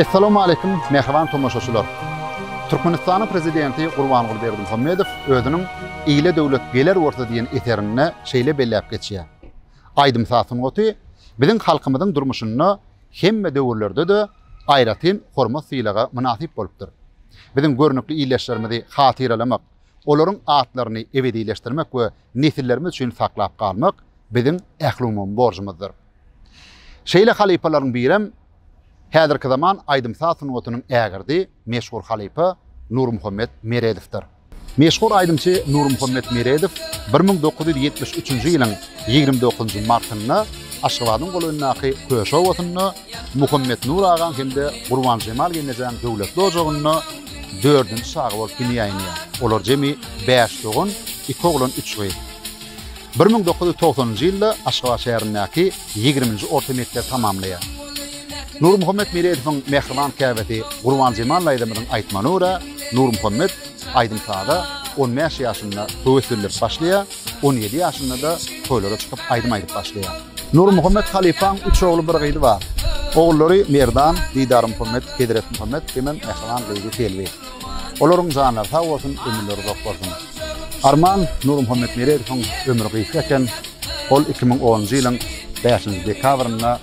Assalamu alaykum, mehriban tomoşaçylar. Türkmenistanyň prezidenti Gurbanguly Berdimuhammedow özüniň "Eýle döwlet geler orta" diýen eserini şeýle belläp geçýär. Aýdym sasyň goty, biziň halkymyzyň durmuşyny hemme döwürlerde de aýratyn hormat sylaga münasip bolupdyr. Biziň görnükli iýleşlerimizi hatyralamak, olaryň atlaryny ebedileşdirmek we nesillerimiz üçin saklap galmak biziň ählumyň borjumyzdyr. Şeýle halipalaryň birem häzirki zaman Aýdym Sasynowatynyň ägirdi meşhur halipa Nurmuhammed Meredowdyr. Meşhur aýdymçy Nurmuhammed Meredow 1973-nji ýylyň 29-njy martyny Aşgabatyň golundaky Köşewatyny Muhammed Nur agan hemde Gurban Jemal genejen döwletli ojagyny 4-nji sagy bolup dinýäýär. Olar jemi 5 oğlun, 2 oğlan, 3 gyz. 1990-njy ýylda Aşgabat şäherindäki 20-nji orta mekdep tamamlaýar. Nurmuhammed Meredowyň mehriban käbeti Gurban Jemal aýdymyň aýtmany ora Nurmuhammed Aýdym Sada 15 ýaşynda töwessilip başlaýar, 17 ýaşynda da toýlara çykyp aýdym aýdyp başlaýar. Nurmuhammed halipaň 3 ogly bir gyzy bar. Oğulları Merdan, Didar Muhammed, Kedret Muhammed hemen mehriban gyzy telbi. Olaryň janlar sag bolsun, ömürleri uzak bolsun. Arman Nurmuhammed Meredowyň ömrü gysgaken ol 2010-njy ýylyň 5-nji dekabrynda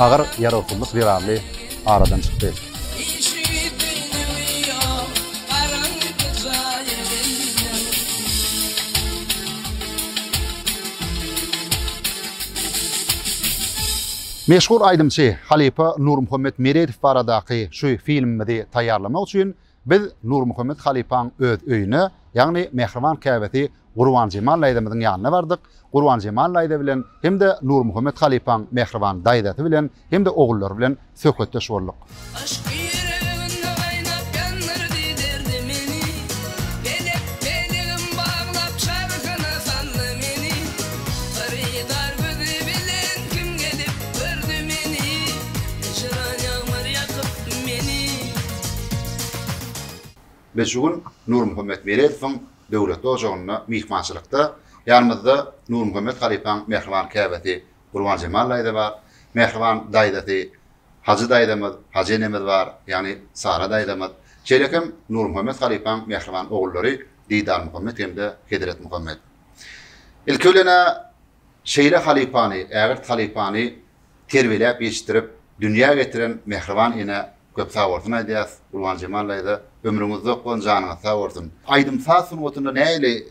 agar ýaraşyklyk birarly aradan çykdy. Meşhur aýdymçy halipa Nurmuhammed Meredow baradaky şu filmimizi taýýarlamak üçin biz Nurmuhammed halipaň öz öýüne, ýagny mehriban käbeti Gurban Jemal aýdymyň ýanyna bardyk. Gurban Jemal aýdy bilen hem de Nurmuhammed halipaň mehriban daýdaty bilen hem de ogullary bilen söhbetdeş boldyk. Biz bugün Nurmuhammed Meredowyň döwletli ojagyna mihmançylykda ýanymyzda Nurmuhammed halipaň mehriban käbeti Gurban Jemal aýdy bar, mehriban daýdaty Hacı daýdamyz, Hacı enemiz bar, ýani Sara daýdamyz. Şeýlekem Nurmuhammed halipaň mehriban ogullary Didar Muhammed hemde Kedret Muhammed. Ilkölene şeýle halipany, ägirt halipany terbiýelep ýetirip dünýä getiren mehriban ene köp sag bolsun aýdýas. Gurban Jemal aýdy, ömrüňiz uzak bolsun, janyňyz sag bolsun. Aýdym Sasynowatyna näle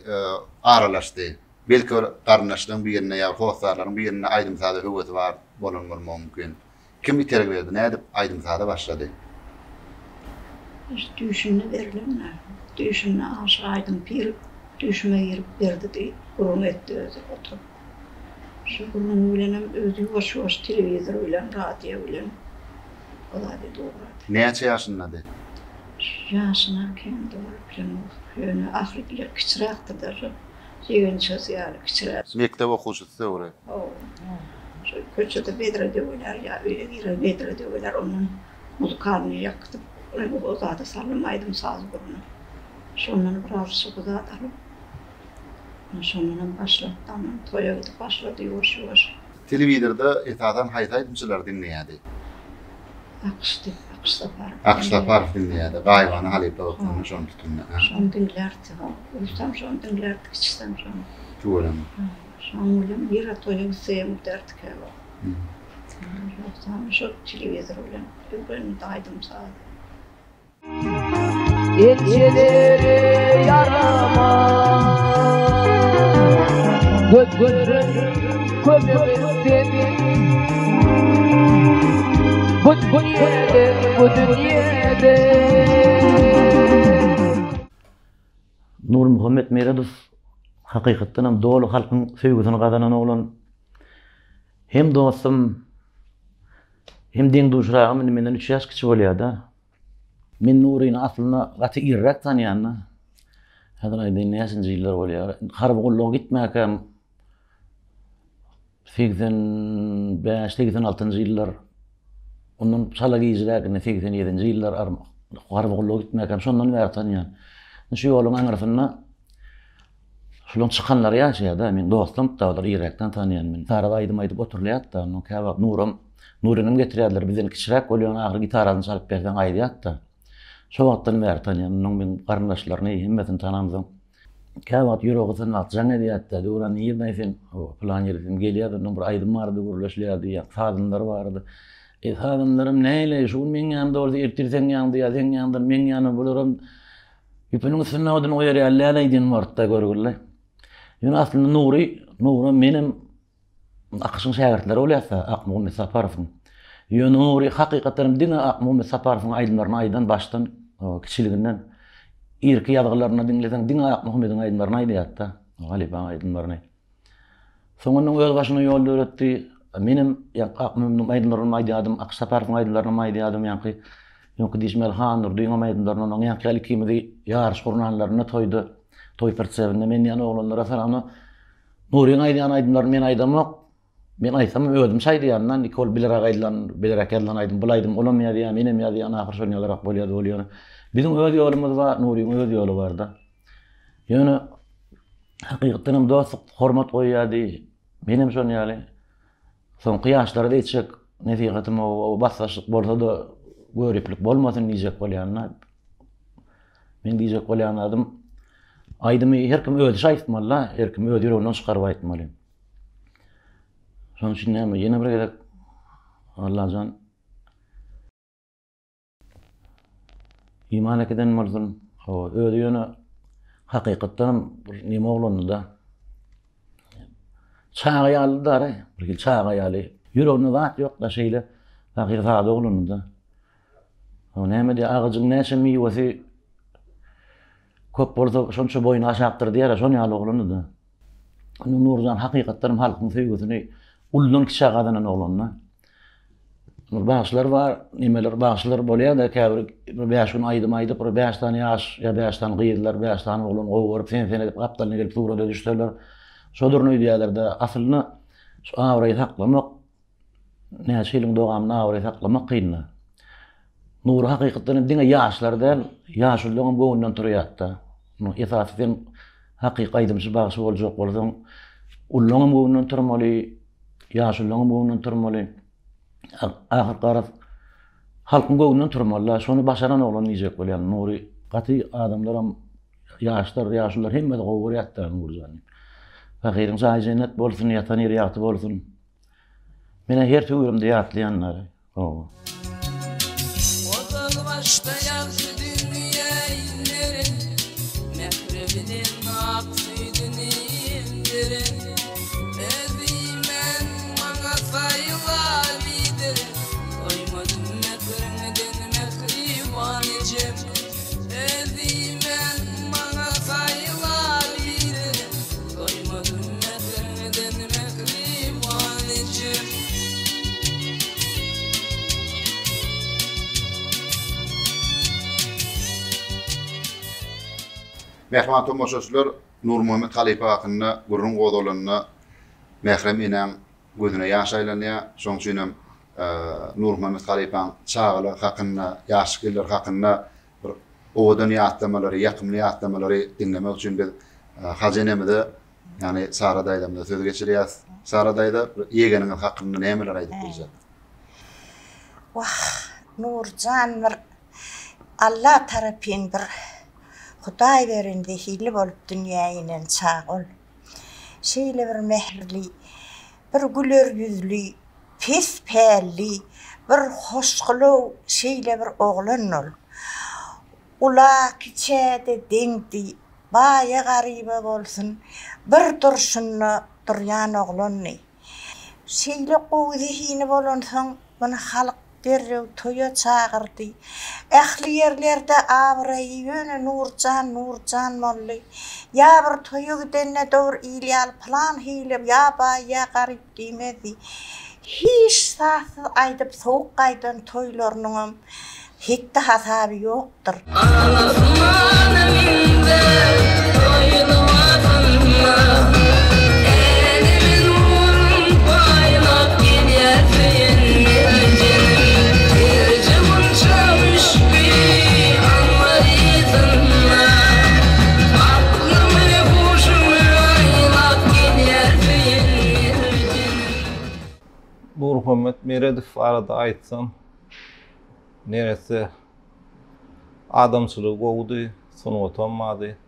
aralaşdy? Belki garnaşlaryň birine ýa howsarlaryň birine Aýdym Sada höweti bar bolanlar mümkin. Kim iterek berdi? Nädip Aýdym Sada başlady? Düşümni berilmä. Düşümni aşy Aýdym pir düşüme girip berdi diýip gurun etdi özü oturup. Şu gurun bilenem özü ýoş telewizor bilen, radio bilen olady dogry. Näçe ýaşynda? Yaşına kendi bilen ýöne ahirkiler kiçirakdyr. Ýegençe ýaly kiçirak. Mektep okuwçysy ora. Şu köçede bedrede oýlar ýa öýe bedrede oýlar onuň muzykalny ýakdyp, o zada salym Aýdym saz gurunu. Şondan biraz şokuda alyp, şondan başlatdan toýa gidip başlady ýoş. Telewizorda etadan haýtaýdymçylar dinleýärdi. Akşda park dinleýärdi. Gaýwany halipa okuyny şonu tutundy. Şonu dinlerdi. Uysam şonu dinlerdi, kiçsem şonu. Doğrumy? Şonu bilen bir toýa gitsem derdi käwa. Şonu şu telewizor bilen öýün Aýdym Sada. Elçileri yarama götürün kömürümüzden bu dünyada Nurmuhammed Meredow hakykatdan hem dolu halkyň söýgüsini gazanan oglan, hem dostum hem deň duşragym menden 3 ýaş kiçik bolýardy. Men Nuryny aslyna gaty irrak tanýanna. Häzir aýdym näçinji ýyllar bolýar. Harby gitmäkem 85-86-njy ýyllar. Ondan sala giyizräkine 87-nji ýyllar harby gitmäkem şondan bäri tanýan. Şu ýoluň aňyrsynda şolon çykanlar ýaşaýar da, men dostum da olar irrakdan tanýan men. Sara aýdym aýdyp oturlýar da, onu käbap Nurum Nurinim getirýärler, bizden kiçirek bolýan agyr gitarasyny çalyp bersen aýdýat da. Şo wagtdan bäri tanýan, onuň men garyndaşlaryny hemmetini tanamyň. Käwagt ýüregini atjan edýät da, duran ýerden plan ýerden gelýär, onuň bir aýdym bardy, guruluşlýardy, sadynlar bardy. Sadynlarym näle, şu men ýanymda bolsa ertirsen ýandy, ýazen ýandy, men ýanyma bolaram. Ýüpüniň üstüne odun oýarýarlar aýdyn martda görgürler. Ýöne aslynda Nuri menim akşyň şägertleri bolýarsa, Akmuhammed Saparowyň. Ýöne Nuri hakykatdan diňe Akmuhammed Saparowyň aýdymlaryny aýdan başdan kiçiliginden irki ýadgylaryna diňlesen diňe Akmuhammediň aýdymlaryny aýdýat da, Galiba aýdymlaryny. Soňra öz başyna ýol öwretdi. Menim Akmuhammediň aýdymlaryny aýdýadym, Saparowyň aýdymlaryny aýdýadym ýa-ni ýok diýişmeli Hanur diýen aýdymlaryny onuň ýa-ni kimidi ýarış gurnanlaryna toýdy. Toy persewinde men ýany oglanlara salamy Nuriň aýdýan aýdymlaryny men aýdamak. Men aýsam özüm şaýdýandan Nikol bilerek aýdylan aýdym, bulaýdym, olam ýa-da menem ýa-da ahir şol ýalarak bolýar. Bizim öz ýolumyz bar, Nuriň öz ýolu bar da. Ýöne hakykatdan dostluk, hormat goýýardy. Menem şol ýaly. Soňky ýaşlarda etjek nesihatim o bassaşlyk bolsa da görüplik bolmasyn diýjek bolýanlar. Men diýjek bolýanlarym aýdymy her kim özi şaýtmaly, her kim öz ýüreginden çykaryp aýtmaly. Şoň üçin näme ýene bir gerek Allahjan iman eden bolsun, öz ýöne hakykatdan bir nime bolany da. Çağa ýalylar, bir gil çağa ýaly. Ýüreginde zat ýok da şeýle fakir zady bolany da. O näme diýär, ağacyň näçe meýwesi köp bolsa şonça boyun aşakdyr diýär, şonu ýaly bolany da. Onuň Nurjan hakykatdan halkyň söýgüsini uldan kiçi gadanan oglanyna. Bağışlar var, nimeler bağışlar bolýar da käbir beýşün aýdym, bir 5 tane ýaş, ýa 5 tane gyýdylar, 5 tane oglan goýup sen edip gapdalyna gelip tuğrada düşdüler. Şodurny diýerler de asylyny şu awry saklamak, näçe ýylyň dogamyny awry saklamak kynna. Nur hakykatdan diňe ýaşlardan, ýaşlygyň göwnünden turýar da. Nu esasyn hakyky aýdymçy bağışı boljak bolsaň, ullaňym göwnünden turmaly, ýaşlygyň göwnünden turmaly. Ahir qarap halkyň göwnünden turmaly. Şonu başaran oglan diýjek bolýan. Nuri gaty adamlaram ýaşlar hemme gowurýar da Nurjan. Fakirin saýjynet bolsun, ýatan ýaty bolsun. Mene her töwürümde ýatlayanlar. Mehman tomoşaçylar Nurmuhammed Halipa hakyna gurrun godolanyna mehrem inen gözüne ýaş aýlanýar. Şoň üçin Nurmuhammed Halipaň çağly hakyna, ýaşgyllar hakyna bir owadan ýatlamalary, ýakymly ýatlamalary dinlemek üçin biz hajenemize, ýani Sara daýdamda söz geçirýäs. Sara daýda ýegeniniň hakyna nämeler aýdyp bilýär? Wah, Nurjan bir Allah tarapyn bir Hudaý berindi hili bolup dünýäýinden çağol. Şeýle bir mehirli, bir güler yüzlü, pes pälli, bir hoşgulaw şeýle bir oglan ol. Ula kiçäde deňdi, baýa garyba bolsun, bir durşunny durýan oglanny. Şeýle gowy zihini bolansaň, bana halk derrew toýa çağırdy. Ähli ýerlerde awraýy ýöne Nurjan molly. Ya bir toýa gidenne dowr ýylyal plan hilip ya baýa garyp diýmedi. Hiç saatı aýdyp soğuk gaýdan toýlarynyň hitte hasaby ýokdur. Meredith arada aytsam, neresi adamçılık oldu, sonu otanmadı.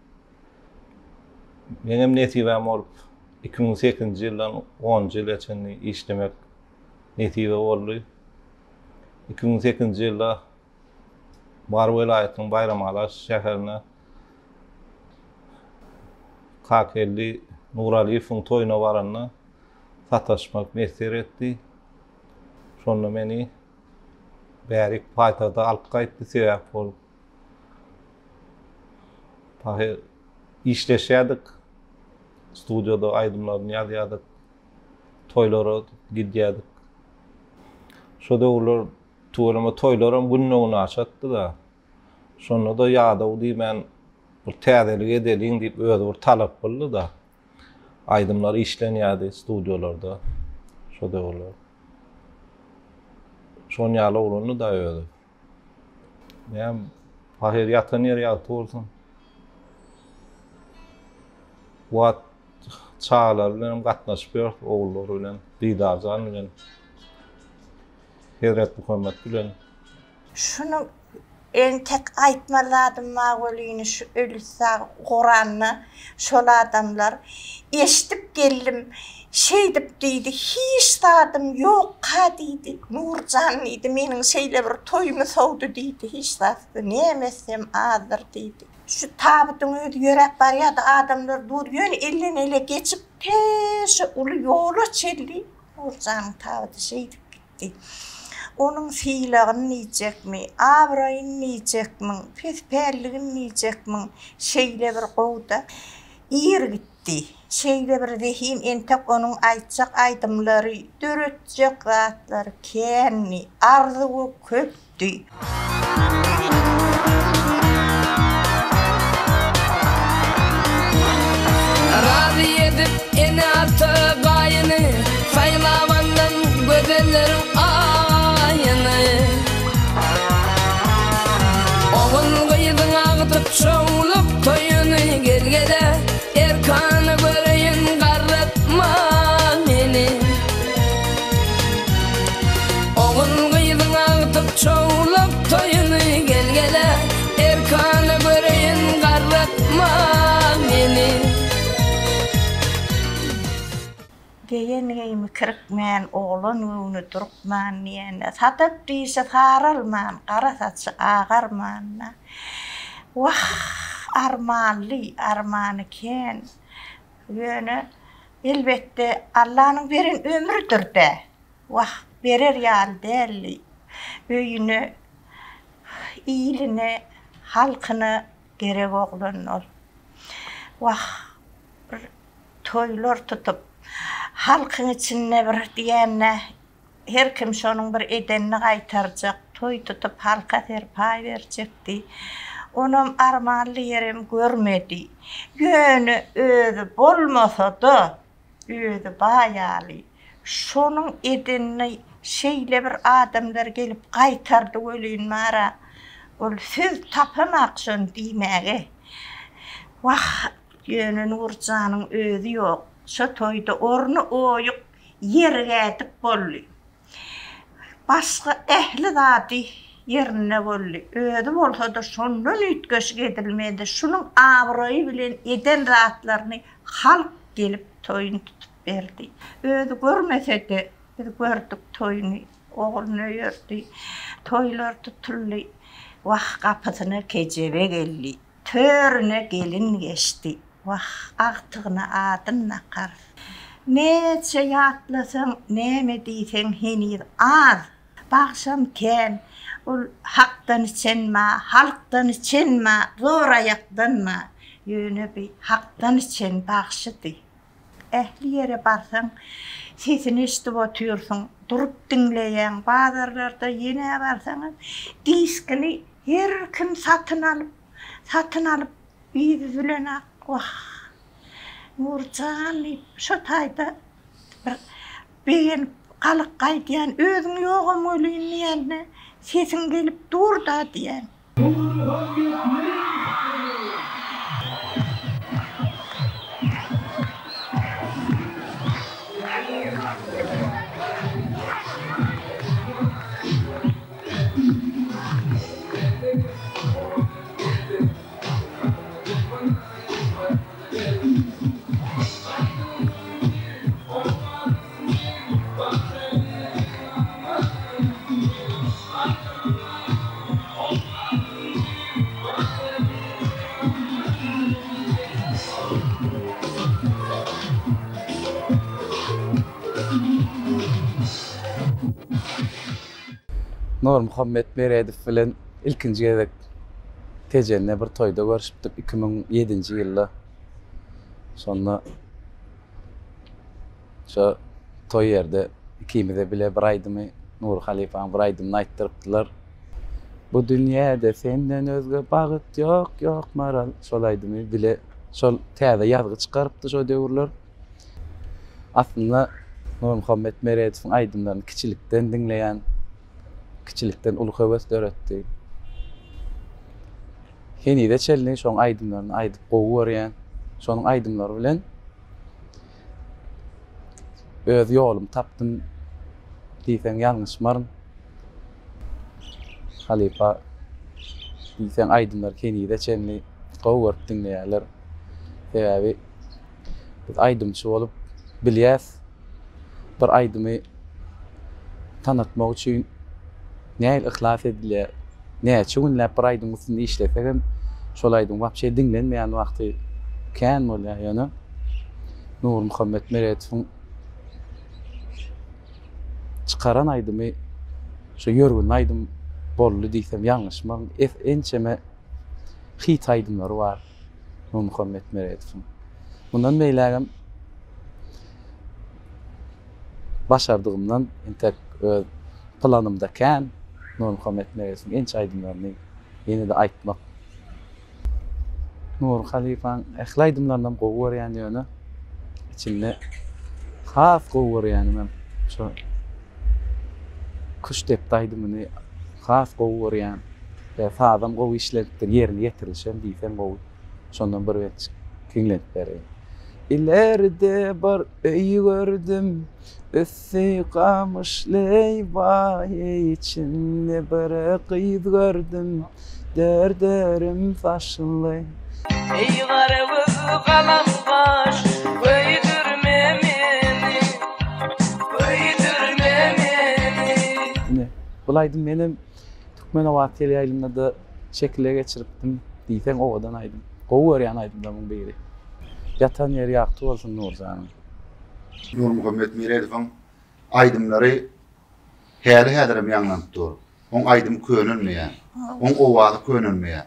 Benim netivem olup 2008 yıldan 10 yıl geçenli işlemek netive oldu. 2008 yılda Bar vilayetinin Bayramalaş şäherine Kakelli Nuraliyev'in toyuna baranna sataşmak mesir etdi. Sonra meni bärik paytada alıp gaýtdy sebäp bolup. Pahe işleşýärdik. Studiyada aýdymlaryny ýazýardyk. Toylara gidýärdik. Şo döwürler tuğlama toylaram gününe açatdı da. Sonra da ýada diýmen bir täzelik edeliň diýip öýde bir talap boldy da. Aýdymlar işlenýärdi studiýalarda. Şo döwürler. Şon ýaly oglany da öýde. Näme paher ýatan ýer ýaly bolsun. Wat çağlar bilen gatnaşyp ýör, oğullar bilen, didarjan bilen. Hedret Muhammed bilen. Şunu en tek aýtmaladım mağlulyny şu ölüsä Kur'an'ı şol adamlar eşitip geldim dip diýdi hiç tadım yok ka diýdi Nurcan diýdi meniň şeýle bir toýumy sowdy diýdi hiç tadı nemesem azdır diýdi. Şu tabytyň öýde ýörek bar ýa-da adamlar durýan ele geçip teşe uly ýola çelli Nurcan tabyty gitdi. Onun fiilagını niýjekmi, abraýyny niýjekmi, pesperligini niýjekmi, şeýle bir gowda ýer gitdi. Şeýle bir dehin entek onuň aýtjak aýdymlary, döretjek zatlary kenni, arzuwy köpdi. Razı edip eni atı gaýyny, saýlawandan gözellerim şowlup toyuny gelgede erkany göreýin garratma meni oğul gyýdyň agytyp şowlup toyuny gelgede erkany göreýin garratma meni Geýen kirikmän oğlan öwüne durupman diýende satyp diýse saralman gara saçy agarman. Wah, armany ken. Ýöne elbette Allah'ın beren ömrüdür de. Wah, berer ýaly däl. Öýüne, iýline, halkyna gerek oglan ol. Wah, toylar tutup halkyň içinde bir diýenne her kim şonuň bir edenini gaýtarjak, toy tutup halka terpay berjekdi. Onum armanly yerim görmedi. Ýöne öýde bolmasa da öýde baýaly. Şonuň edenini şeýle bir adamlar gelip gaýtardy ölüň mara. Ol söz tapamaqsyn diýmäge. Wah, ýöne Nurjanyň öýdi ýok. Şo toýda ornu oýup ýergädip boldy. Başga ähli zady yerine boldy. Öýde bolsa da şondan üýtgeş edilmedi. Şunuň abraýy bilen eden zatlaryny halk gelip toýuny tutup berdi. Öýde görmesede biz gördük toýuny. Oğluny ýördi. Toýlar tutuldy. Wah, kapysyna kejebe geldi. Törüne gelin geçti. Wah, agtygyna adyn nakar. Neçe ýatlasaň, näme diýseň henir az. Bagşam ken, ol hakdan içenma, halkdan içenma, zor ayakdanma. Ýöne bir hakdan içen bagşydy. Ähli ýere barsaň, sesini eşitip otyrsyň, durup dinleýän, bazarlarda ýene barsaň, diskini her kim satyn alyp, ýüzü bilen wah, Nurjan şo taýda bir galyk gaýdýan özüň ýogam ölýän diýende sesin gelip durda diýen. Nur Muhammed Meredov bilen ilkinji gezek tejenne bir toyda görüşüpdik 2007-nji ýylda. Sonra şu toy yerde ikimize bile bir aydymy Nur Halifa'nın bir aydymy aýtdyrypdylar. Bu dünyada senden özge bagyt yok, yok maral. Şol aydymy bile şol täze ýazgy çykarypdy şo döwürler. Aslında Nur Muhammed Meredowyň aýdymlaryny kiçilikden dinleýän, kiçilikden uly höwes döretdi. Heni de çelni şoň aýdymlaryny aýdyp gowy berýän, şonuň aýdymlary bilen öz ýolum tapdym diýsen ýalňyşmaryn. Halifa diýsen aýdymlar heni de çelni gowy berip dinleýärler. Sebäbi biz aýdymçy bolup bilýäs, bir aýdymy tanıtmak üçin näil ihlas edilýär. Näçe günläp bir aýdym üstünde işlesek hem şol aýdym wapşe dinlenmeýän wagty kän bolýar ýa-ni. Nur Muhammed Meredowyň çykaran aýdymy şo ýörgün aýdym boldy diýsem ýalňyşmam. Ençeme hit aýdymlary bar Nur Muhammed Meredowyň. Bundan beýlägem başardığımdan entek planımda kän Nur Muhammed Meredowyň ençe aýdymlaryny ýene de aýtmak. Nur Halifa'nın ähli aýdymlaryndan gowy berýän ýöne içinde has gowy berýän men şo kuş dep aýdymyny has gowy berýän we sadam gowy işledikdir ýerine ýetirilşen diýsem gowy. Şondan bir wet kiňlep berýän. İleride bir öy gördüm, üssü kamışlı vay içinde bir kız gördüm, derderim saçlı. Ey garibız kalan baş, koydurma beni, koydurma beni. Bu aýdym benim Türkmenowat teleýaýlymda da şekille geçiripdim, diýsen owadan aýdym. Gowy berýän aýdymlarymyň biri. Yatan yer ýakty bolsun Nur zany. Nur Muhammed Meredowyň aýdymlary häli-hädirim ýaňlandyr. Oň aýdym könülmeýär. Oň owady könülmeýär.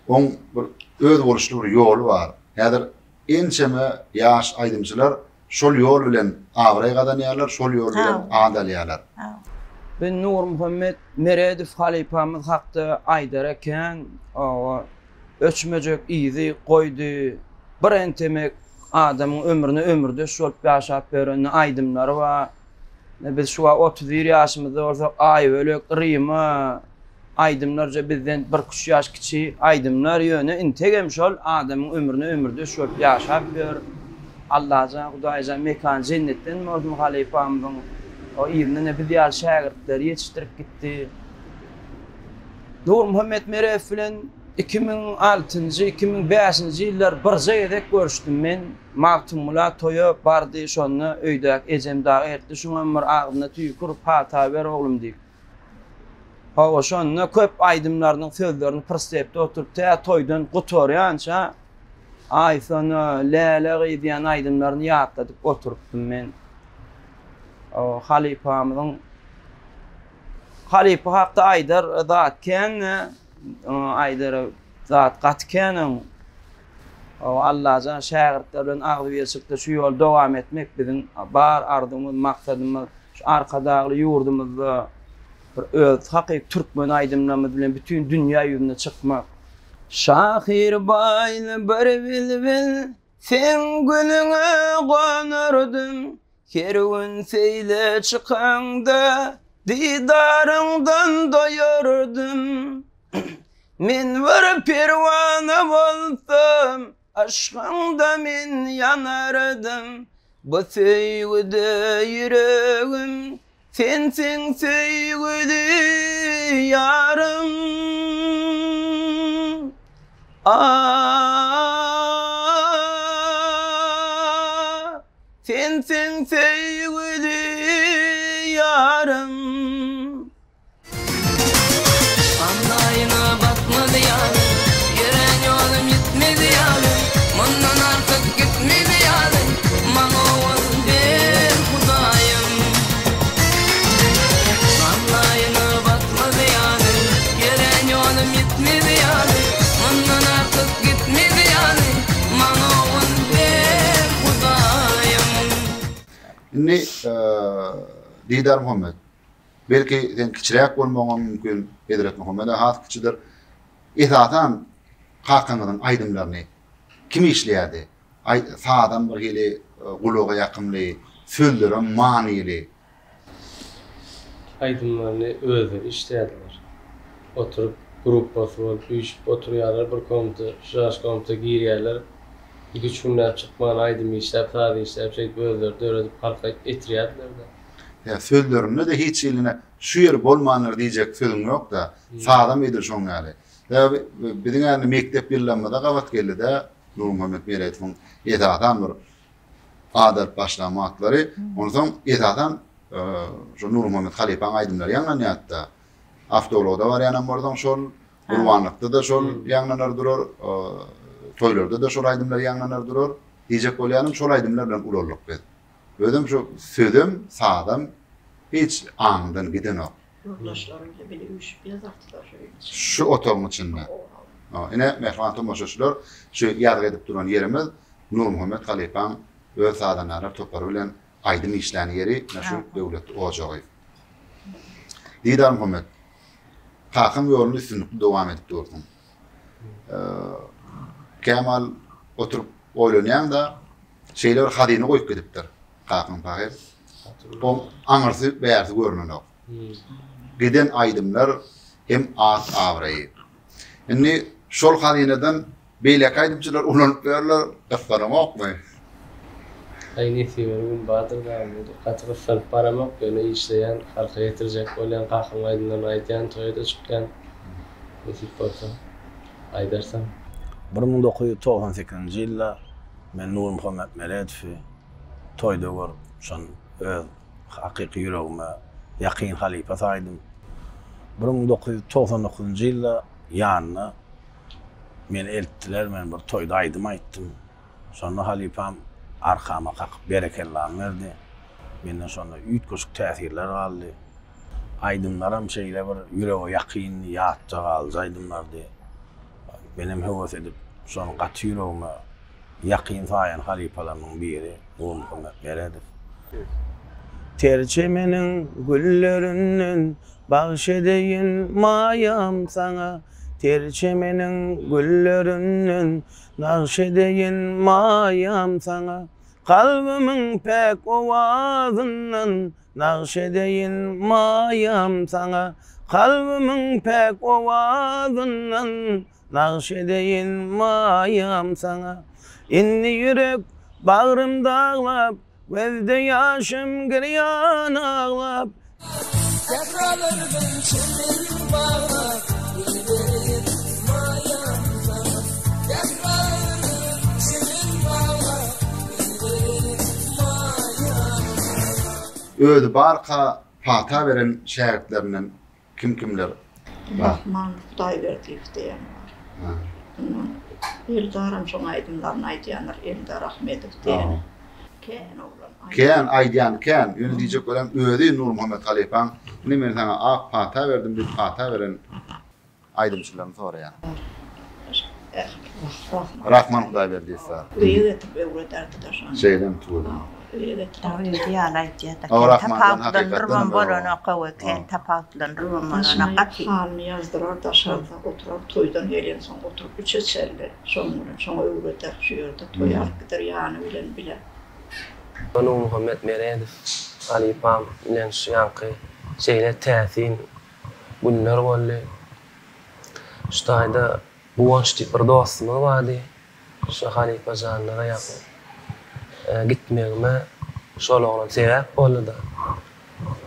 Oň bir öz boluşly bir ýoly bar. Häzir ençeme ýaş aýdymçylar şol ýol bilen awray gadanýarlar, şol ýol bilen adalýarlar. Ben Nur Muhammed Meredow halifamyz hakda aýdar eken, öçmejek izi goýdy. Bir entemek adamyň ömrüne ömürde şol ýaşap beren aýdymlary bar. Biz şu 31 ýaşymyzda bolsak aý bölek ryma aýdymlarja bizden bir kuş ýaş kiçi aýdymlar ýöne integem şol adamyň ömrüne ömürde şol ýaşap ber. Allaha Hudaýa mekan jennetden Nur halifamyň o ýerine biz ýaş şägirdler ýetişdirip gitdi. Nur Muhammed Meredow bilen 2006-njy 2005-nji ýyllar bir ýerde görüşdim men. Magtumula toýa bardy, şonu öýdäk ejem dagy ertdi, şoňa bir agyna tüýkürip hata ber oglum diýip. Hawa şonu köp aýdymlarynyň sözlerini pirsepde oturup ta toýdan gutorýança ay sana läle gyýan aýdymlaryny ýatladyp oturupdym men. O halifamyň halifa hakda aýdar zat ken aýdar zat gatkenem. O Allaha şägirdler bilen agdy bersikde şu ýol dowam etmek biziň bar ardymyz, maksadymyz, şu arkadagy ýurdumyzda bir öz hakyky türkmen aýdymlarymyz bilen bütün dünýä ýüzüne çykmak. Şahir baýly bir bilbil, sen gülüňe gonurdym, her gün seýle çykanda didaryňdan doýurdym. Men bir perwana bolsam, aşkında men yanardım. Bu söýgüde ýüregim, sensiň söýgüli ýarym. Sensiň söýgüli ýarym. Anlayına batmadı yarım, yürek yolum gitmedi yarım, bundan artık gitmedi yarım, bana oğul ver Hudaýym. Anlayına batmadı yolum yetmedi yani. Mundan artık gitmedi yani. Mana on ver Hudayım. Inni Didar Muhammed. Belki sen kiçirek bolmagy mümkin Bedret Muhammed has kiçidir. Esatan kakanyň aýdymlaryny kim işleýärdi? Sağdan bir hili guluga yakınlığı, söldürün manili. Aydınlarını özleri işlediler. Oturup grup basıp, uyuşup oturuyorlar, bir komuta, şaş komuta giyirlerler. 2-3 günler çıkmadan aydın işlep, sade işlep, özleri de öğretip halka etiriyatlar da. Ya söldürünü de hiç iline şu yer bolmanlar diyecek sözüm yok da sağdan edir şoň ýaly. Ya bizim ýa mektep birlenmede gabat geldi de Nur Muhammed Meretowň etadan bir adat başlamaklary, ondan soň etadan şu Nur Muhammed Halipaň aýdymlary ýanlanýatda. Awtologda bar ýanam bardan şol, Gurbanlykda da şol ýanglanar durar, toýlarda da şol aýdymlar ýanglanar durar. Diýjek bolýanym şol aýdymlar bilen ulurlyk biz. Özüm şu sözüm sağdan hiç andan giden o. Yurdaşlarıyla bile uyuşup yazartılar şöyle. Şu otoğun içinde. Yine mehman tomoşaşılar şu yargı edip duran yerimiz Nur Muhammed Halipaň öz sağdanlar topları bilen aydın işlän yeri şu döwlet ojagy. Didar Muhammed kakam ýoluny üstünlikli dowam edip durdum. Kemal oturup oýlanýan da şeyler hadyny goýup gidipdir. Kakam paýer. O aňyrsy bäýärsi görnenok. Giden aydımlar hem at avrayi. Indi şol hadynydan beýlek aydymçylar ulanyp berler, gafaramak mı? Aynı sebebinden Bahadır Dağı'nda katılısan paramak böyle işleyen, halka getirecek olan kakam aydınlarını aytayan, toyda çıkan nasip olsa aydarsam. 1998-nji ýylda men Nur Muhammed Meretow toyda görüp, şon öz hakyky ýüregime ýakyn halipa saýdym. 1999-njy ýylda ýanyna meni eltdiler, men bir toyda aýdym aýtdym. Şonda halipam arkama kakyp berekellan berdi. Menden sonra üýtgüçük täsirler galdy. Aýdymlaram şeýle bir ýürege ýakyn ýatja galdy aýdymlardy. Benim höwes edip şonu gaty ýüregime ýakyn saýan halipalaryň biri Nur Muhammed Meretow. Terçemeniň güllerinden bagş edeýin mayam sana. Terçemeniň güllerinden bagş edeýin mayam sana. Kalbimiň pek owazyndan nagş edeýin mayam sana. Kalbimiň pek owazyndan nagş edeýin mayam sana. Inni ýürek bagrymda ağlap, gözde yaşım giryan ağlap. Tekrarlarım çemin bağlap, bildirin mayam sana. Tekrarlarım çemin bağlap, bildirin mayam sana. Ödü barka fata veren şähertlerinden kimler? Rahman Hudaý berdi diýen bar. Eldaram şoň aýdymlaryny aýdýanlar, Eldar Ahmetow diýen. Ken oglan. Ken aýdýan ken, ýöne diýjek bolan özi Nur Muhammed Halipaň. Ine men sana ak fata verdim, bir fata veren aýdymçylaryny soraýan. Rahman Hudaý berdi ýa. Öýe etip öwrederdi da şoň. Şeyden tuğdu. Halini yazdırar, daşarda oturup, toydan gelen son oturup, üçe çelle, sonra öğreter, şu yerde toy arkıdır, yani bile. Nur Muhammed Meretow, Halipaň bilen şu ýanky şeýle täsin günler boldy. Şu taýda buwançly bir dostum bardy. Şu Halipa janlara ýakyn. Gitmegime şol oglan sebäp boldy da.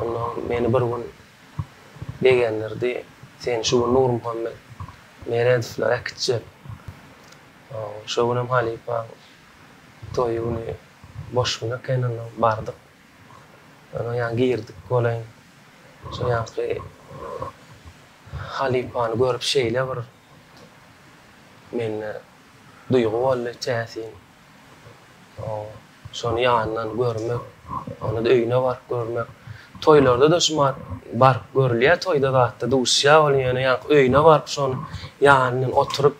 Ondan meni bir gün degenlerdi, sen şu Nur Muhammed Meretow'lara gitjek. Şu günem Halipaň toýuny boş güne kenandan bardyk. Ona ýa girdik golaň. Şu ýanky Halipaň görüp şeýle bir meni duýgu boldy, täsin. Şonu ýanyndan görmek, onu da öýüne barıp görmek, toylarda da şumar bar görülýär, toyda da hatda duşýa bolýan, ýa öýüne barıp şonu ýanyň oturup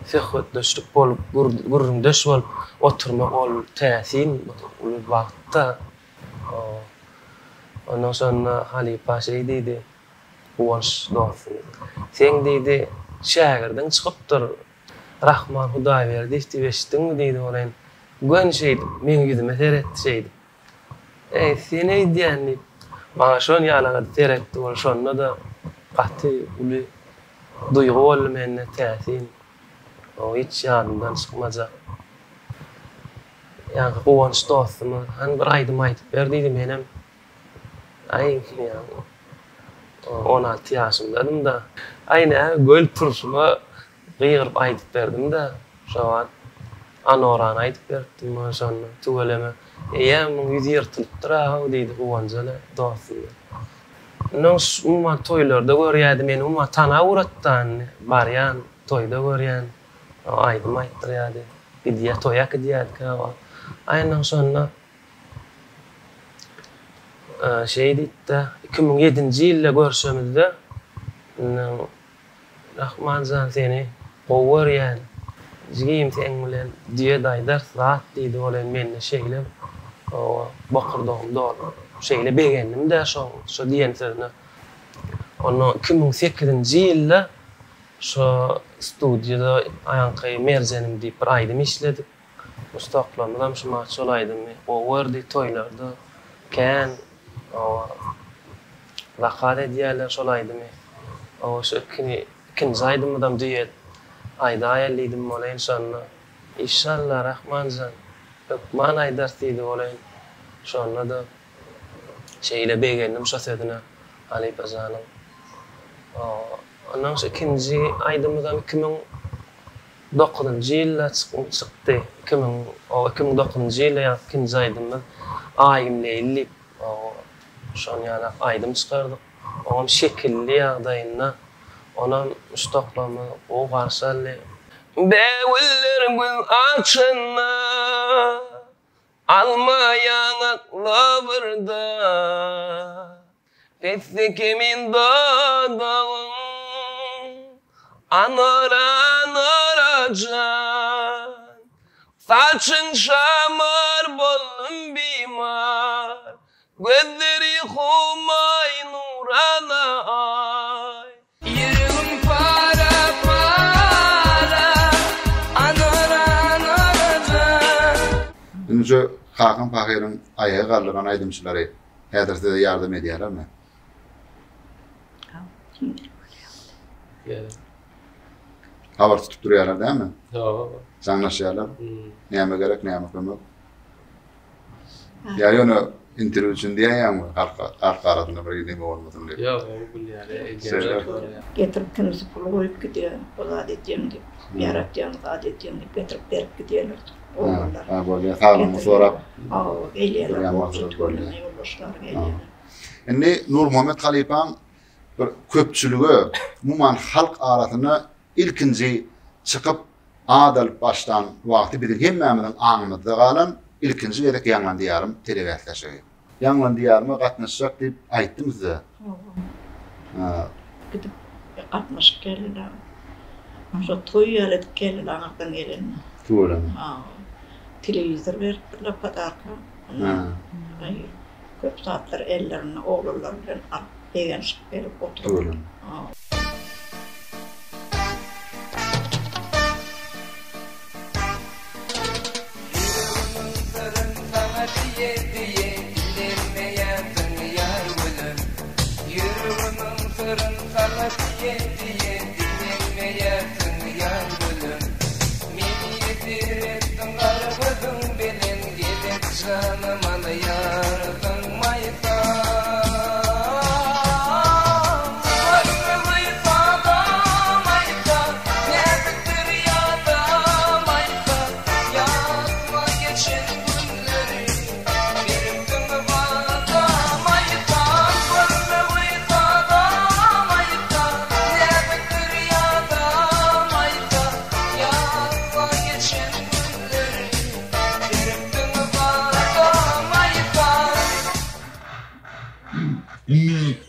söhbetleşdik bolup, gurrundaş bolup oturmak ol täsin ul wagtda. Ondan sonra Halipa şey diýdi, "Uwaş dostum, sen diýdi, şägirden çykypdyr. Rahman Hudaý berdi, istibeşdiňmi?" diýdi olen. "Gön şeydi, men ýüzüme teretdi şeydi." Sen eýdýän, bana şon ýalaga teretdi, ol şonda da gaty uly duýgu boldy mende täsin. O hiç ýanymdan çykmajak. Ýa uwanç dostum, han bir aýdym aýdyp berdi menem. Ay, 16 ýaşymdadım da. Aýna göl turşuma gyýryp aýdyp berdim da. Şowat anoran aýdyp berdim, şonu tuweleme. Ýa muň ýüzi ýyrtylypdyr diýdi uwanjala dostum. Nos umma toylarda görýärdi meni, umma tana uratdan barýan toyda görýän. Aýdym aýtdyrýardy. Bir diýe toýak diýärdi. Aýnan sonra şey diýdi, 2007-nji ýylda görüşemizde Rahmanjan seni gowurýan. Jigim sen bilen diýe daýdar saat diýdi bolan menne şeýle bakyrdım dolu. Şeýle begendim de şo diýen sözüne. Onu 2008-nji ýylda şo studiýada aýanky merjenim diýip bir aýdym işledik. Mustaqlamdan şu maç olaydym. Gowurdy toylarda kän vaqat edýärler şolaydym. O şu ikinji aýdymdan diýet. Aýda aýalydim bolan insanyna. İnşallah Rahmanjan ökman aýdar diýdi bolan. Şonda da şeýle begendim şo sözüne Halipa janyň. Ondan sonra ikinji aýdymdan 2009-njy ýylda çykdy. 2009-njy ýylda ikinji aýdymdan aýymla ellip şonu ýaly aýdym çykardyk. Oňam şekilli ýagdaýynda onam mustaqlamy o garşaly. Bewiller gül açynna almayan aklavırda Fethi kimin dağın anaracan Saçın şamar bolun bimar Gözleri humay nurana ay Yüreğim para para anaracan Önce Hakan Pahir'in ayağa kaldırılan aydımçıları Häzirde de yardım edýärlermi? Habar tutup durýarlar dämi? Yo. Saňlaşýarlar. Näme gerek, näme kömek? Ya ýöne interview üçin diýýärmi? Halka arasynda bir ýene bolmasyn diýip. Yo, bilýär. Getirip kimisi pul koyup gidiyor, o zat edeceğim deyip, yaratacağım zat edeceğim deyip getirip berip gidiyorlar. Oğullar. Böyle sağlamı sonra. Geliyorlar, borçut golüne yoldaşlar geliyorlar. Indi Nur Muhammed Halipaň bir köpçülüge, muman halk arasyna ilkinji çykyp adal baştan wagty bilen hemmämiň aňynda galan ilkinji gerek ýaňlan diýarym telewiziýa. Ýaňlan diýarmy gatnaşjak diýip aýtdym size. Gidip gatnaşyp geldiler. Şo toý ýalet geldiler aqdan gelen. Toýlan. Televizor berdiler padarka. Köp saatler ellerini oğullar bilen alıp begenşik berip oturup.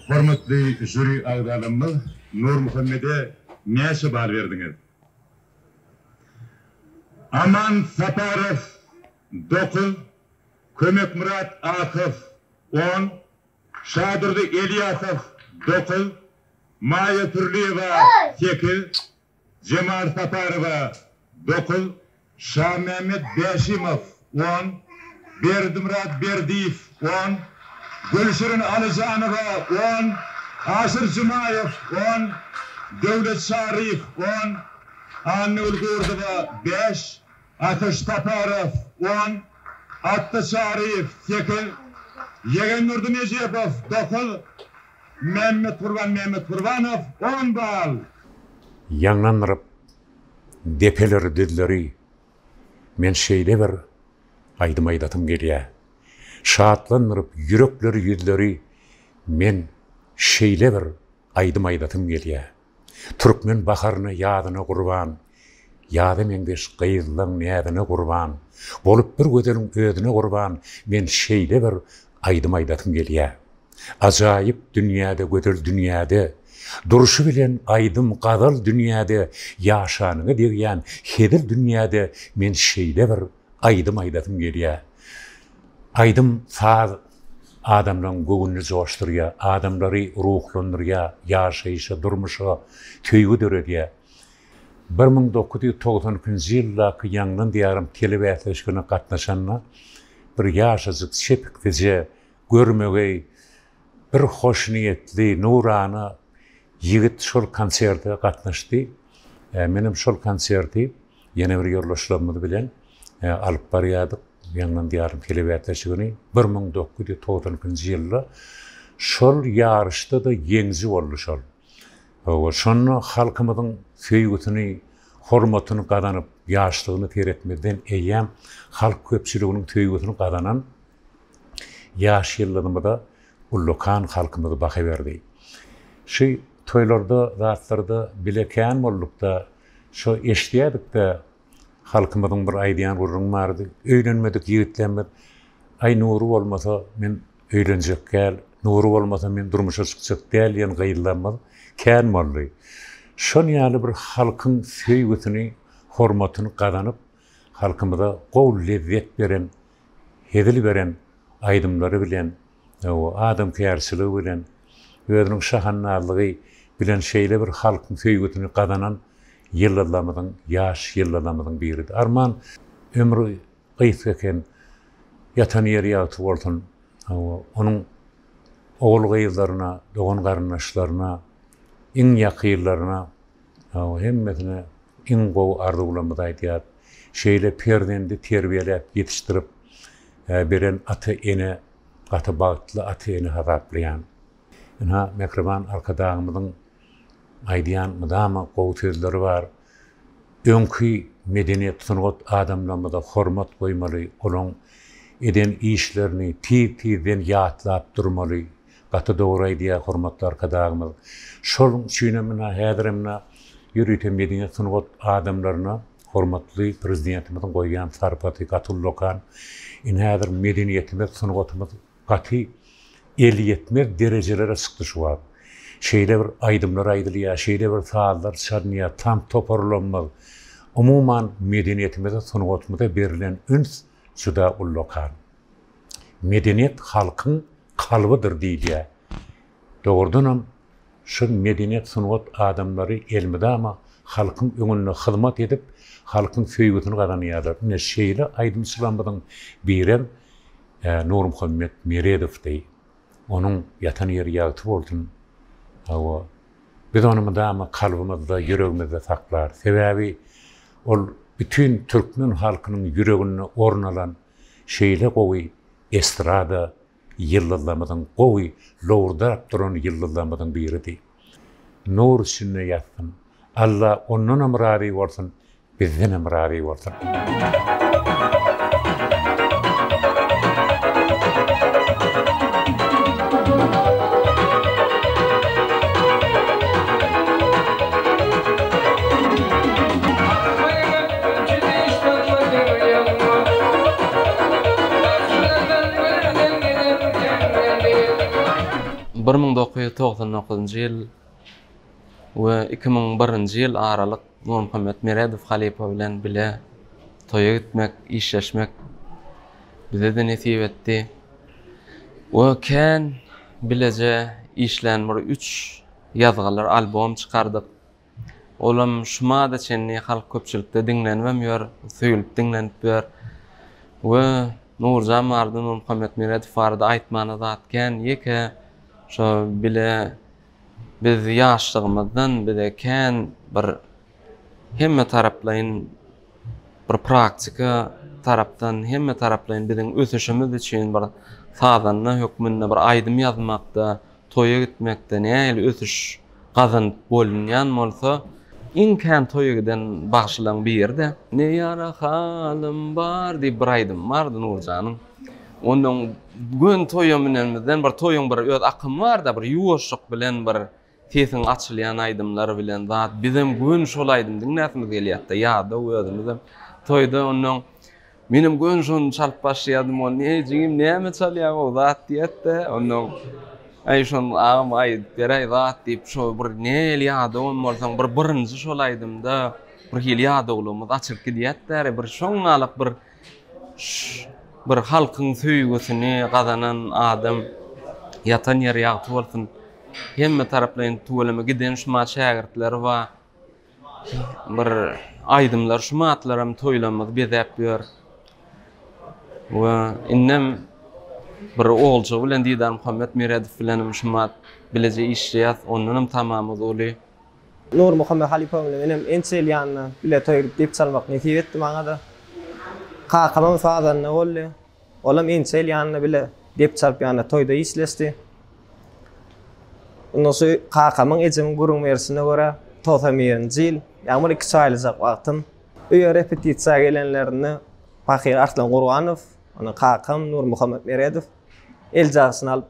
Hormatly jüri agdalymyz Nur Muhammed'e näçe bal berdiňiz? Aman Saparov 9, Kömek Murat Akif 10, Şadırdı Eliyasov 9, Maya Turliyeva 8, Cemal Saparova 9, Şah Mehmet Beşimov 10, Berdimurat Berdiyev 10, Gülşirin Alicanova 10, Aşır Cumayev 10, Devlet Şarif 10, Anne Ulgurdova 5, Ateş Taparov 10, Attı Şarif 8, Yegen Nurdin Ecebov 9, Mehmet Kurbanov 10 bal. Yanlanırıp depeleri dedileri men şeyle bir aydım aydatım geliyor. Şaatlanırıp yürekleri yüzleri men şeyle bir aydım aydatım geliyor. Türkmen baharına yadına kurban, yadı mendeş kıyızlan yadına kurban, bolup bir göderin ödüne kurban, men şeyle bir aydım aydatım geliyor. Acayip dünyada gödel dünyada, duruşu bilen aydım qadal dünyada, yaşanını degen hedil dünyada, men şeyle bir aydım aydatım geliyor. Aydım sağ adamdan göğünü coşturuyor, adamları ruhlandırıyor, yaşayışa, durmuşa, tüygü dörediyor. 1992 yıllaki yandan diyarım televizyona katnaşanına bir yaşazık şepiktice görmegey bir hoş niyetli, nurana yigit şol konserde katnaştı. Benim şol konserti yine bir yollaşılamını bilen alıp barıyadık. Yandan diyarım televizyona 1992 yılda şol yarışta da yengzi oldu şol. Şonu halkımızın söygütünü, hormatını kazanıp, yaşlığını teretmeden eyyem halk köpçülüğünün söygütünü kazanan yaş yıllarında da ullukan halkımızı bakıverdi. Şu toylarda, zatlarda bilekeyen olduk da, şu eşliyedik de halkımızın bir aydiyan gurrun vardı. Öğlenmedik, yiğitlenmedik. Ay nuru olmasa men öğlenecek gel, nuru olmasa men durmuşa çıkacak değil, yan gayıllanmadı. Kän molly. Şon ýaly bir halkyň söýgüsini, hormatyny kazanyp, halkymyza gowy lezzet beren, hedil beren aýdymlary bilen, o adam kärçiligi bilen, özüniň şahannalygy bilen şeýle bir halkyň söýgüsini kazanan ýyllarymyzyň, ýaş ýyllarymyzyň biridir. Arman ömrü gysgaken yatan ýeri ýaty bolsun, onuň oğul gyýyzlaryna, dogan garyndaşlaryna, in yakıylarına, hemmetine in gow arzu bulanmada aýdýar. Şeýle perdendi terbiyelep yetiştirip beren ata ene, ata bagtly ata ene hazaplayan. Ina mehriban arkadaşymyzyň aýdýan mydama gow sözleri bar. Öňkü medeniýet sunugat adamlarymyza hormat goýmaly, olaň eden işlerini tizden ýatlap durmaly. Gatı doğray diye hormatly arkadaşymyz. Şol üçin häzirimne ýürüten medeniýet sunugat adamlaryna hormatly prezidentimizin goýgan sarpaty gatullokan in häzir medeniýetimiz sunugatymyz gaty el ýetmez derejelere çykdy şu wagt. Şeýle bir aýdymlar aýdylýar, şeýle bir saatlar çarnýar, tam toparlanmaly. Umuman medeniýetimize sunugatymyza berilen üns şuda ullokan. Medeniýet halkyň kalbydyr diýilýär. Dogrudanam şu medeniýet sunugat adamlary elmidama halkyň öňüne hyzmat edip, halkyň söýgüsini gazanýarlar. Ne şeýle aýdymçylamyzyň biren Nur Muhammed Meredowdy. Onuň yatan ýeri ýaty bolsun. Biz onu mydama kalbymyzda, yüregimizde saklar. Sebäbi ol bütün Türkmen halkynyň yüregine orun alan şeýle gowy estrada yıllarımızın gowy lowrdap duran yıllarımızın biridir. Nur şinne ýatsyn. Allah ondan amrari bolsun, bizden amrari bolsun. Bir 1992 1999-njy ýyl we 2001-njy ýyl aralyk Nurmuhammed Meredov halipa bilen bile toýa gitmek, işleşmek bize de nesip etdi. We kän bilece işlenmir 3 ýazgalar albom çykardyk. Olam şuma da çenni halk köpçülikde dinlenmemýär, söýülip dinlenipýär. We Nurjan bardy Nurmuhammed Meredov bardy aýtmana zatken ýeke şo bile biz ýaşlygymyzdan bile kän bir hemme taraplaýyn bir praktika tarapdan hemme taraplaýyn biziň ösüşimiz üçin bir sazanna hökmünde bir aýdym ýazmakda, toýa gitmekde näle ösüş gazanyp bolunýan bolsa, inkän toýa giden bagşylan bir ýerde ne ýara halym bar diýip bir aýdym bardy Nurjanyň. Onuň gün toýa menenmizden bir toýuň bir öz akym bar da bir ýuwaşlyk bilen bir sesiň açylýan aýdymlar bilen zat bizim gün şol aýdymdyň näsimiz gelýär-de ýa-da özümizem toýda onuň menim gün şonu çalyp başlaýardym ol näjigim näme çalýar o zat diýetde onuň aýşon ağam aýdyp beräý zat diýip şo bir näle ýa-da bolsaň bir birinji şol aýdymda bir hil ýa-da bolmaz açyp gidýär bir şoňalyk bir halkyň söýgüsini gazanan adam ýatan ýer ýagty bolsun hemme taraplaryň tuwlamy giden şuma şägirtler we bir aýdymlar şuma atlaram toýlamaz bezäp ýör. We innem bir oğulca bilen Didar Muhammed Meredov bilen şuma bilece işleýär, onunam tamamy doly. Nurmuhammed halipa bilen menem ençel ýanyna bile toýup dip çalmak nesip etdi maňa da. Kakamam fazanna boly. Olam ençel ýanyna bile dip çalyp ýanyna toýda işlesdi. Ondan soň kakamyň ejemiň gurun mersine görä totamyrynjy ýyl, ýa-da 2 çaýlyjak wagtym öýe repetisiýa gelenlerini Fakir Arslan Gurwanow, ona kakam Nurmuhammed Meredov eljasyny alyp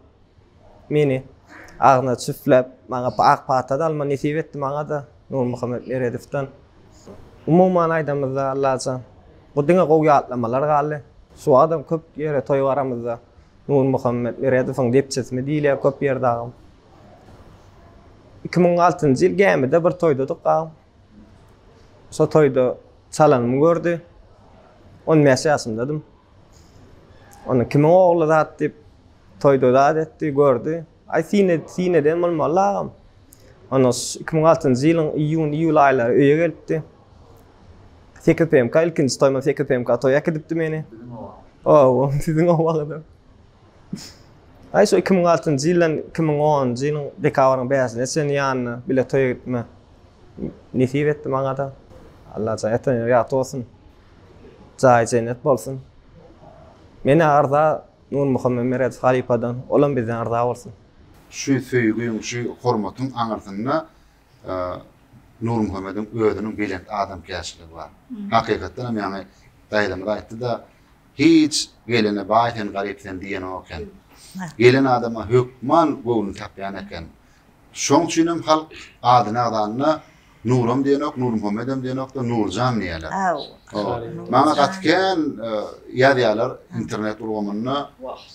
meni agna çüfläp maňa ak patada alma nesip etdi maňa da Nurmuhammed Meredovdan. Umumyň aýdymyzda Allah'a bu diňe gowy atlamalar galy. Şu adam köp ýere toý baramyzda Nurmuhammed Meredowyň depçesini diýilýär köp ýerde. 2006-njy ýyl Gemide bir toýda dukam. So toýda çalanymy gördü. On mesajymdadım. Onu kimin oğlu zat diýip toýda zat etdi, gördü. Ay sine den malmalagam. Onu 2006-njy ýylyň iýun aýlary öýe gelipdi. FKPMK ilkinji toýma FKPMK toýa gidipdi meni. O, siziň o wagtda. Ay so 2006-njy ýylan 2010-njy ýylyň dekabranyň 5-inde sen ýanyna bile toýa gitme nesip etdi maňa da. Allah jaýatan ýat bolsun. Jaý cennet bolsun. Meni arda Nurmuhammed Meredov halipadan olam bizden arda bolsun. Şu söýgüň, şu hormatyň aňyrsyna Nurmuhammedin özüniň belent adam käşligi bar. Hakykatdan hem ýani daýlamy aýtdy da hiç gelene baýten garypsen diýen oken. Gelen adama hökman gowuny tapýan eken. Şoň üçin hem halk adyny adanyna Nurum diýenok, Nurmuhammedem diýenok da Nurjan diýerler. Maňa gatken ýazýarlar internet urgamyna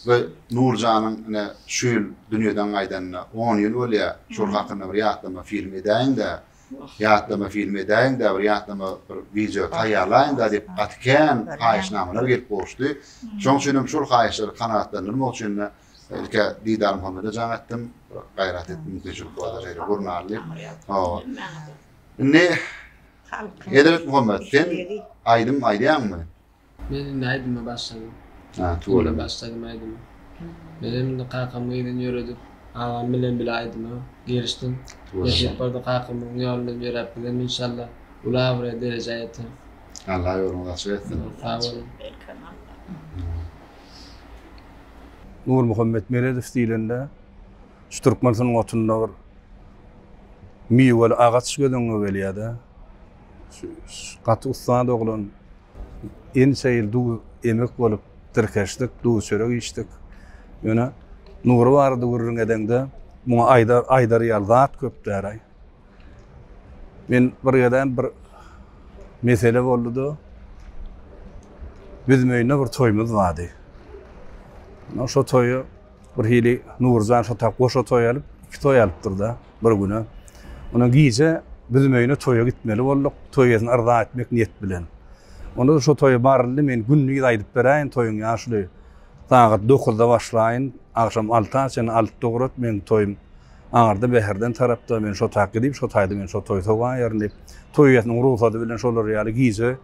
we Nurjanyň şül dünýeden gaýdanyna 10 ýyl bolýar. Şol hakyna bir ýatlama film edäň de, bir ýatlama bir video taýýarlaýyn da diýip gatken haýyşnamalar gelip boşdy. Şoň üçin hem şol haýyşlary kanatlandyrmak üçin ilke Didar Muhammed'e jan etdim, gaýrat etdim, teşekkür ederim. Gurnarly. Ne? Edret Muhammed, sen aýdymmy? Men aýdyma başladym. Ha, toýla başladym aýdyma. Benim de kakam ýerden ýöredip, ağam bilen bile aýdyma girişdim. Ýaşap barda kakamyň ýolundan ýörep bilen inşallah ular bir derejä ýeter. Allah ýoluny açyk etsin. Sağ olun. Nurmuhammed Meredov diýilende şu Türkmenistanyň otunda bir miwel agaç gödüňe gelýär-de. Gaty ustad oglan en şeýil du emek bolup dirkeşdik, du çörek içdik. Ýöne Nuru bardy gurrun edende bu aýdar ýal zat köp däray. Men bir ýerden bir mesele boldy. Bizim öýünde bir toýmuz bardy. Şo toýu bir hili Nurjan şo tap goşa toý alyp iki toy alıptır da bir günü. Ona giýse bizim öýüne toýa gitmeli bolduk. Toýasyny arza etmek niyet bilen. Onda da şo toýa baryldy men günlügi aýdyp beräýin toýuň ýaşly. Saat 9-da başlaýyn, akşam 6-a çen 6 dograt men toýum. Aňarda beherden tarapda men şo taýyp edip, şo taýdy men şo toý togan ýerinde. Toýasynyň ruhsady bilen şolar ýaly giýse,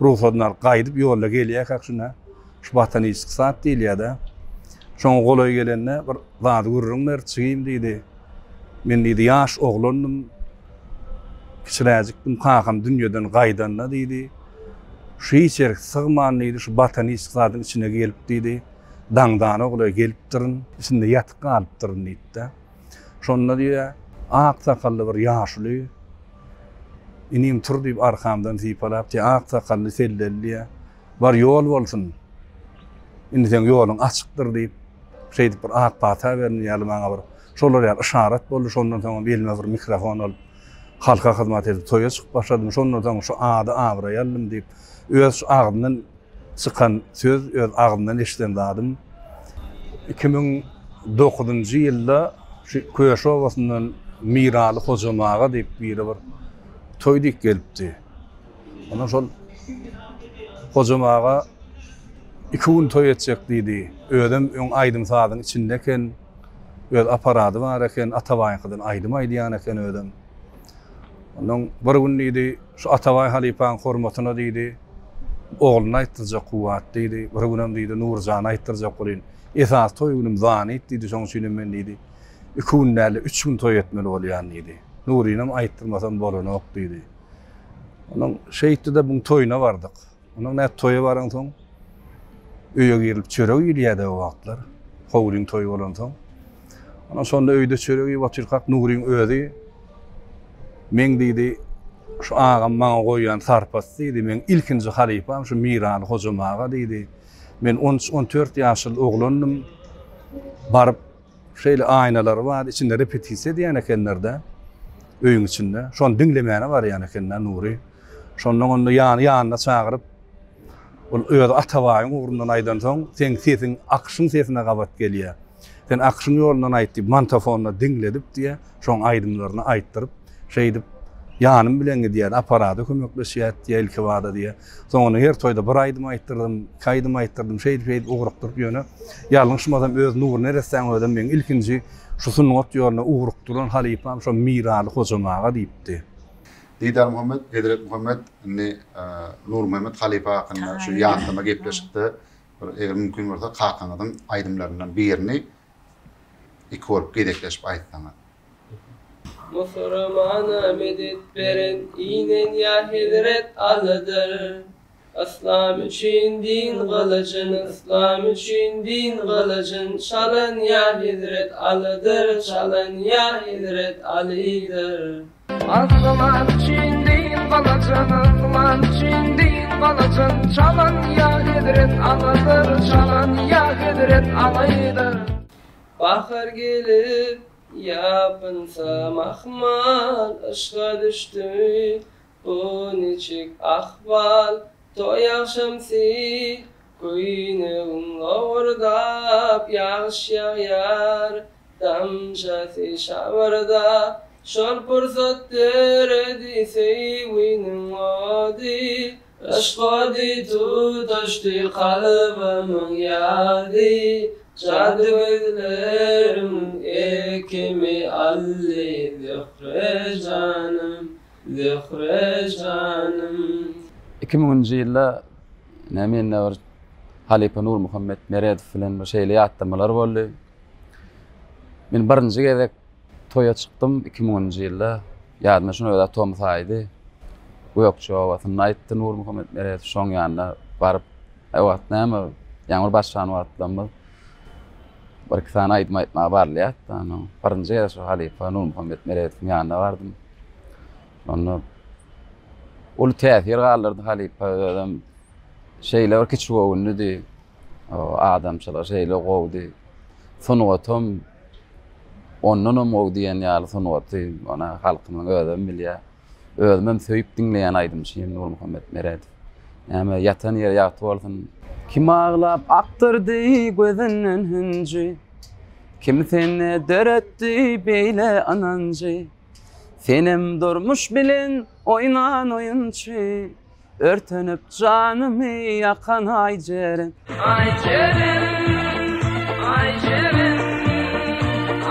ruhsadynar gaýdyp ýolda gelýär hakşyna. Şu batany saat diýilýär-de. Şoň golaý gelenne bir zat görürüňler çygym diýdi. Men diýdi ýaş oglannym. Kiçiräjikdim, kakam dünýeden gaýdanna diýdi. Şu içerik sığman diýdi, şu batany satyň içine gelip diýdi. Daňdan oglaý gelip durun, içinde ýatyp galyp durun diýdi. Şonda diýär, ak sakally bir ýaşly. Inim tur diýip arkamdan sypalap, ak sakally sellelli. Bar ýol bolsun. Indi sen ýoluň açykdyr diýip, şeýdip bir ak pata berni ýaly maňa bir. Şolar ýaly işaret boldy, şondan soň belime bir mikrofon alyp halka hyzmat edip toýa çykyp başladym. Şondan soň şu ady abra ýalym diýip, öz ağzymdan çıkan söz, öz ağzımdan eşiten dadım. 2009-njy ýylda Köşe Owasynyň Miraly Hojamaga diýip bir toý dik gelipdi. Ondan şol Hojamaga 2 gün toý etjek diýdi. Ödüm öň aýdym sadyň içindeken öz aparady bar eken, Atabaýynkydan aýdym aýdýan eken ödüm. Ondan bir gün diýdi, şu Atabaý halipaň hormatyna diýdi. Oğluna aýtdyrjak kuwat diýdi. Bir günem diýdi Nurjan aýtdyrjak bolýan. Esas toý günüm zany diýdi, şoň üçin men diýdi. 2 gün näle 3 gün toý etmeli bolýan diýdi. Nurinam aýtdyrmasam bolanok diýdi. Onuň şeýtde bu toýuna bardyk. Onuň näme toýa baran soň öýe gelip çörek ýýýärdi o wagtlar. Howlin toý bolan soň. Ondan sonra öýde çörek ýyp oturkak Nurin öýdi. Men diýdi şu ağam maňa goýan sarpas diýdi, men ilkinji halipam şu Miraly Hojamaga diýdi. Men 13-14 ýaşly oglandym. Baryp şeýle aýnalar bar, içinde repetisiýa diýen ekenlerde. Öýüň içinde. Şonu dinlemäne bar ýany ekenler Nuri. Şondan onda ýanyna çagyryp ol öz Atabaýyň ugrundan aýdan soň sen sesiň akşyň sesine gabat gelýär. Sen akşyň ýolundan aýtdy, mantofonna dinledip diýe, şoň aýdymlaryny aýtdyryp şeýdip ýanym bilen diýär, aparady kömekleşýär diýär ilki wada diýär. Soňra her toýda bir aýdym aýtdyrdym, kaýdym aýtdyrdym, şeýdip ugrukdyryp ýöne. Ýalňyşmasam öz nur neresen ödüm men ilkinji şu sunnat ýoluna ugrukdyran halipam şu Miraly Hojamaga diýipdi. Didar Muhammed, Hedret Muhammed, Nur Muhammed halipa hakkında şu ýandyma gepleşipdi. Eger mümkin bolsa kakanyň aýdymlaryndan birini iki bolup gedekleşip aýtsaňar. Muhramana medet beren inen ya Hedret alıdır. Aslam üçün din kılıcın, İslam üçün din kılıcın. Çalın ya Hedret alıdır, çalın ya Hedret alıdır. Aslam üçün din kılıcın, İslam üçün din kılıcın. Çalın ya Hedret alıdır, çalın ya Hedret alıdır. Bahar gelip yapınsa mahmal, aşka düştü bu niçik ahval. Toy akşamsi kuyunun ovurdap yağış yağyar, damşası şavarda şol pursatdır ediseyvinin adi. Aşkadi tutaştı kalbimın yadi, cadı gözlerim ekimi alli, zühre canım, zühre canım. 2000-nji ýylda näme bir Halipa Nur Muhammed Meredov bilen bir şeýle ýatdamalar boldy. Men birinji gezek toýa çykdym 2000-nji ýylda. Ýadyma şunu öýdä Thomas aýdy. Köşe Owasynyň aýtdy Nur Muhammed Meredov şoň ýanyna baryp, "Ewat näme? Ýa-da başlany wagtlammy?" Bir iki tane aýdma barly ýatdy. Birinji gezek şu Halipa Nur Muhammed Meredowyň ýanyna bardym. Onu ol täsir gallardy Halipa adam şeýle bir kiçik owundy. O adamçylar şeýle gowdy. Sonuwatom onunam o diýen ýaly sonuwaty ona halkynyň ödüm bilýär. Ödümem söýüp dinleýän aýdymçy Nur Muhammed Meredov. Näme ýatan ýer ýatyp bolsun. Kim aglap aktyrdy gözünden hünji, Kim seni döretti beyle anancı, senem durmuş bilin oynan oyunçu, örtünüp canımı yakan ay cerin. Ay cerin, ay cerin,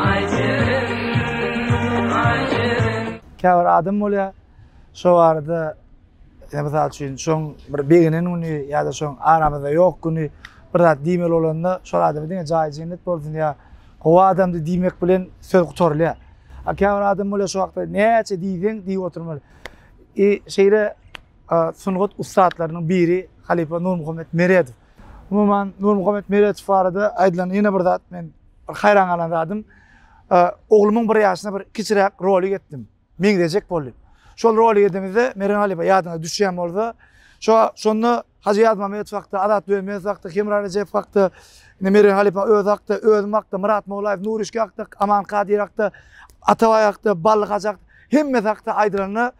ay cerin, ay cerin. Käwir adam bolýa, şo barada mesela üçün şoň bir beginen uny ýa-da şoň aramyzda ýok güni bir zat diýmeli bolanda şol adamy diňe jaýjynyt bolsun ýa o adamdy diýmek bilen söz gutorlýar. Käwir adam bolýa şo wagtda näçe diýdiň diýip oturmaly. Şeýle sungut ustadlarynyň biri Halipa Nurmuhammed Meredow. Umuman Nurmuhammed Meredow barada aýdylan ýene bir zat men haýran galandım. Oğlumun bir yaşına bir kiçirek rolü getdim. Meňdejek boldy. Şol rolü gedimizde Meren Halipa ýadyna düşýän boldy. Şonu Hacı Ýazma Mehmet wagtda, Adat Döwmez wagtda, Hemra Recep wagtda, Meren Halipa öz wagtda, Özüm wagtda, Murat Mowlaýew, Nurişki wagtda, Aman Kadir wagtda, Atabay wagtda, Ballyk Hajak, hemme wagtda aýdylanyny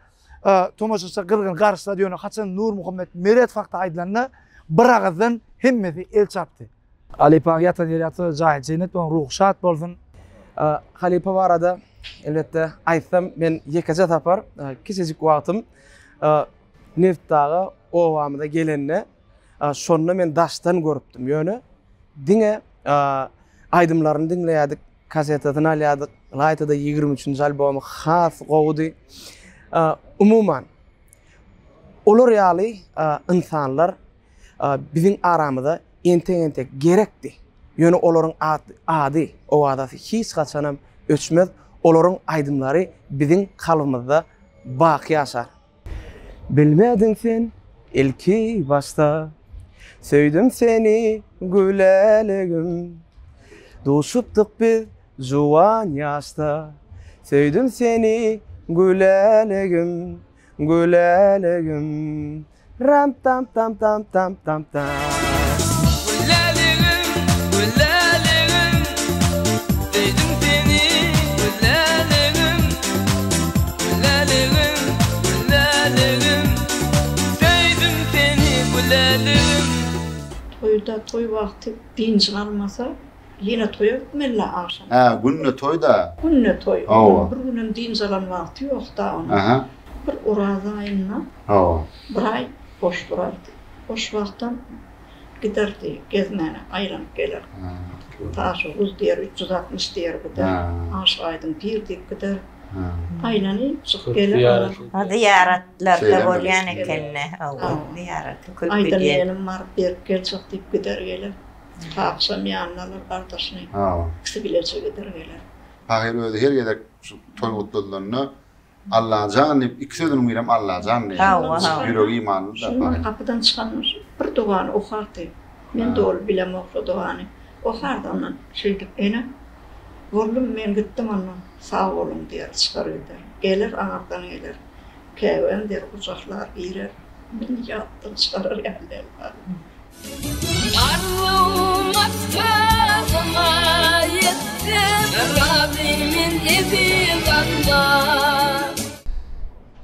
tomoşaça gyrgyn garşy stadiona haçan Nurmuhammed Meredow wagtda aýdylanyny bir agazdan hemmesi el çapdy. Halipa ýatan ýerýatdy, jaýjynyt, on ruhşat bolsun. Halipa barada elbette aýtsam men ýekaja tapar kiçijik wagtym Neftdagy owamyda gelenne şonu men daşdan görüpdim ýöne diňe aýdymlaryny dinleýärdik, kasetatyny alýardyk. Laytada 23-nji albomy has gowdy. Umuman olar ýaly insanlar biziň aramyda entek gerekdi. Ýöne olaryň ady, o adasy hiç gaçanam öçmez. Olaryň aýdymlary biziň kalbymyzda baqy ýaşar. Bilmedin sen ilki başta, söýdüm seni güleligim. Doşupdyk biz juwan ýaşda, söýdüm seni güleligim, güleligim. Ram tam tam tam tam tam tam. Toyda toy vakti binç kalmasa yine toya gitmeli akşam. Günne toyda. Günne toy. Bir günün binç alan vakti yok da onun. Bir uraza ayına. Bir ay boş durardı. Boş vaktan giderdi gezmene, ayranıp gelir. Taşı 100 diyer, 360 diyer gider. Aşağıydın birdik gider. Aylanı çık gelir. Ziyaretlerle bolýan ekenne. Ziyaret. Aydan benim var bir gel çık deyip gider gelir. Akşam yanlarlar kardeşine. Kısı bilerçe gider gelir. Hayır öyle her gedek toy mutluluğunu Allah canı iki sözünü bilem Allah canı. Yüreği imanlı da. Şimdi kapıdan çıkanmış bir duanı okardı. Men doğru bilem oklu duanı. Okardı ondan şeydik ene. Oğlum men gittim ondan sağ olun diye çıkarıyor der. Gelir anardan gelir. Kevem der kucaklar girer. Beni yattım çıkarır yerler. Arzuum atfağıma yettim Rabbimin izi kanda.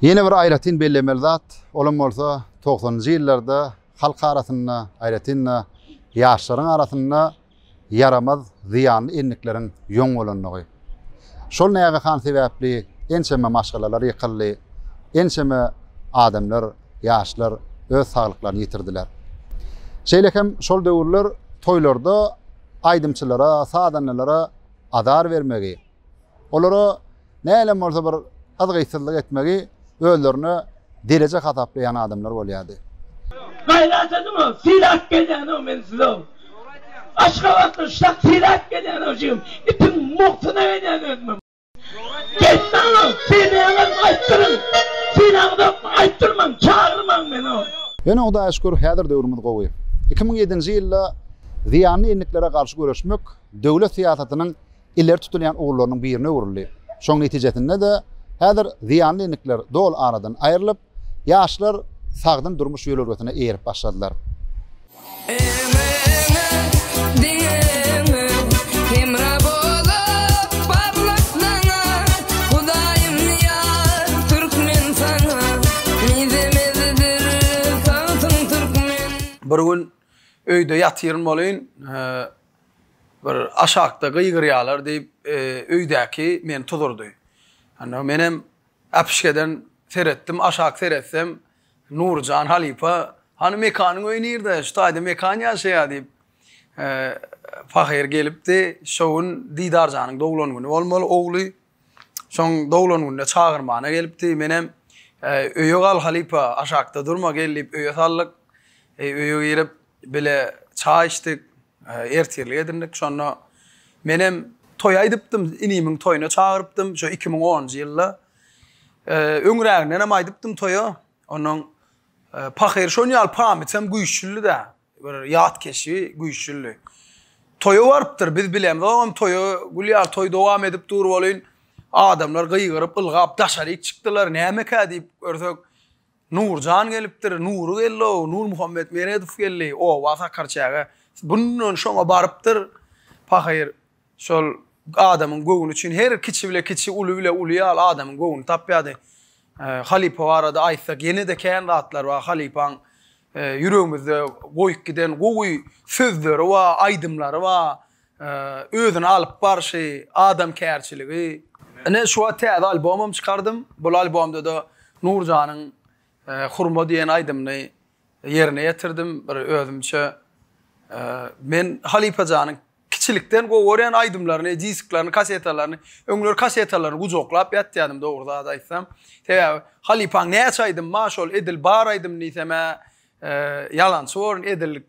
Yine bir ayratin bellemeli zat. Olam bolsa 90-njy ýyllarda halk arasynda ayratinna ýaşlaryň arasynda yaramaz ziyanly enlikleriň ýoň bolanlygy. Şol näge han sebäpli ençeme maşgalalar ýykyldy. Ençeme adamlar, ýaşlar öz saglyklaryny ýitirdiler. Şeýlekem şol döwürler toýlarda aýdymçylara, sadanlara adar bermegi. Olara näle bolsa bir azgysyzlyk etmegi özlerini derece hataplayan adamlar bolýardy. Gayratymy silak gelen o men size. Aşgabatly şak silak gelen ojum. Itin muhtyna gelen özmem. Getmäň, seni aýtdyryn. Seni aýtdyrmam, çağırmam meni o. Ýöne Hudaýa şükür häzir döwrümiz gowy. 2007-nji ýylda ziyanly enliklere garşy görüşmek döwlet siýasatynyň ileri tutulýan oglarynyň birine urildi. Şoň netijesinde de häzir ziyanly enlikler dol aradan aýrylyp, ýaşlar sagdyn durmuş ýölergetine eýerip başladylar. Bir gün öýde ýatyryn bolyn, bir aşakda gıygıryalar deyip öydäki meni tudurdy. Hani menem apişkeden seyrettim, aşak seyretsem Nurcan Halipa hani mekanın oynayırdı, şutaydı mekan yaşaya deyip Fahir gelipdi, şoğun Didarcanın doğulan günü olmalı oğlu. Şoň doğulan günde çağırmana gelipdi, menem öýegal Halipa aşakda durma gelip öýe sallyk, öýe girip bile çay içtik, ertirli edindik. Şonda menem toy aýdypdym, inimiň toyuna çağırıpdym, şo 2010-njy ýylda. Öňrägine hem aýdypdym toya. Onuň Pahir şoňal pamitsem güýçlü da, bir ýat keşi güýçlü. Toya varıpdyr, biz bilemdi, ama toya, gülýar toy dowam edip dur bolyn. Adamlar gıygırıp, ılgap, daşaryk çykdylar, näme diýip görsek, Nurcan gelipdir, Nuru geldi, Nur Muhammed Meredov geldi, o wasa karçaga. Bunun şoňa barypdyr. Pahir şol adamyň göwüni üçin her kiçi bile kiçi, uly bile uly ýal adamyň göwüni tapýady. Halipa barada aýtsak, ýene de kän zatlar bar, Halipaň ýüregimizde goýup giden gowy sözleri we aýdymlary bar, özüni alyp barşy adam kärçiligi. Ene şu täze albomum çykardym. Bu albomda da Nurjanyň Hurma diýen aýdymny ýerine ýetirdim. Bir özümçe men Halipajanyň kiçilikden goýan aýdymlaryny, disklaryny, kasetalaryny, öňler kasetalaryny gujoklap ýatýardym dogruda da aýtsam. Täze Halipaň näçe aýdym maşol edil bar aýdym diýsem, yalan sorun edil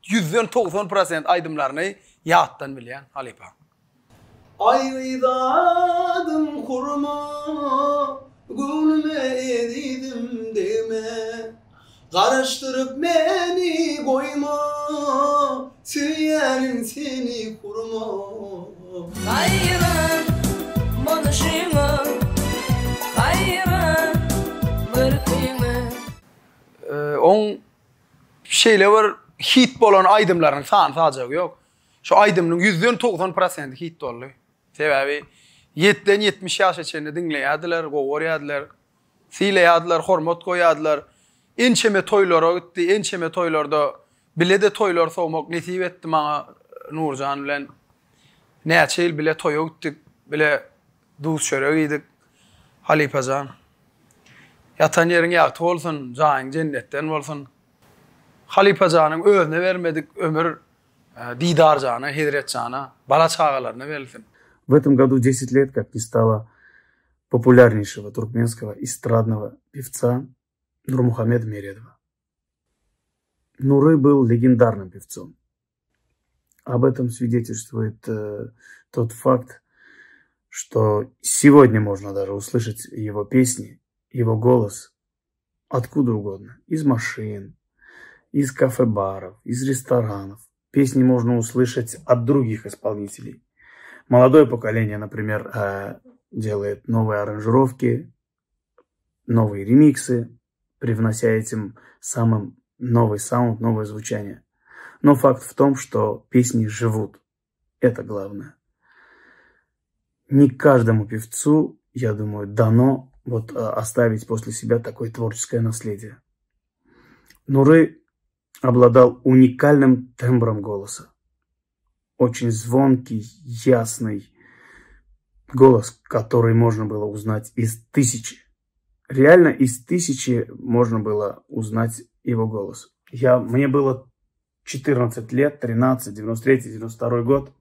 190% aýdymlaryny ýatdan bilýän Halipa. Ayrıdadım kurma, gönlüme edidim deme. Karıştırıp beni koyma, süyerim seni kurma. Hayran, konuşma, hayran, bırkıyma. On şeyle var, hit bolan aýdymlaryň sany sajagy ýok. Şu aýdymyň 190% hit boldy. Sebebi 7-den 70 ýaşa çenli dinleýärdiler, gowurýardylar, sileýärdiler, hormat goýardylar. Ençeme toýlara gitdi, ençeme toýlarda bile de toýlar sowmak nesip etdi maňa Nurjan bilen. Näçe ýyl bile toýa gitdik, bile duz çörek ýedik. Halipajan. Yatan ýeriň ýagty bolsun, jaýyň jennetden bolsun. Halipajanyň özüne vermedik ömür Didarjana, Hidretjana, bala çağalaryna verilsin. В этом году 10 лет, как не стало популярнейшего туркменского эстрадного певца Нурмухамеда Мередова. Нуры был легендарным певцом. Об этом свидетельствует тот факт, что сегодня можно даже услышать его песни, его голос откуда угодно. Из машин, из кафе-баров, из ресторанов. Песни можно услышать от других исполнителей. Молодое поколение, например, делает новые аранжировки, новые ремиксы, привнося этим самым новый саунд, новое звучание. Но факт в том, что песни живут. Это главное. Не каждому певцу, я думаю, дано оставить после себя такое творческое наследие. Нуры обладал уникальным тембром голоса. Очень звонкий, ясный голос, который можно было узнать из тысячи. Реально из тысячи можно было узнать его голос. Мне было 14 лет, 13, 93, 92 год,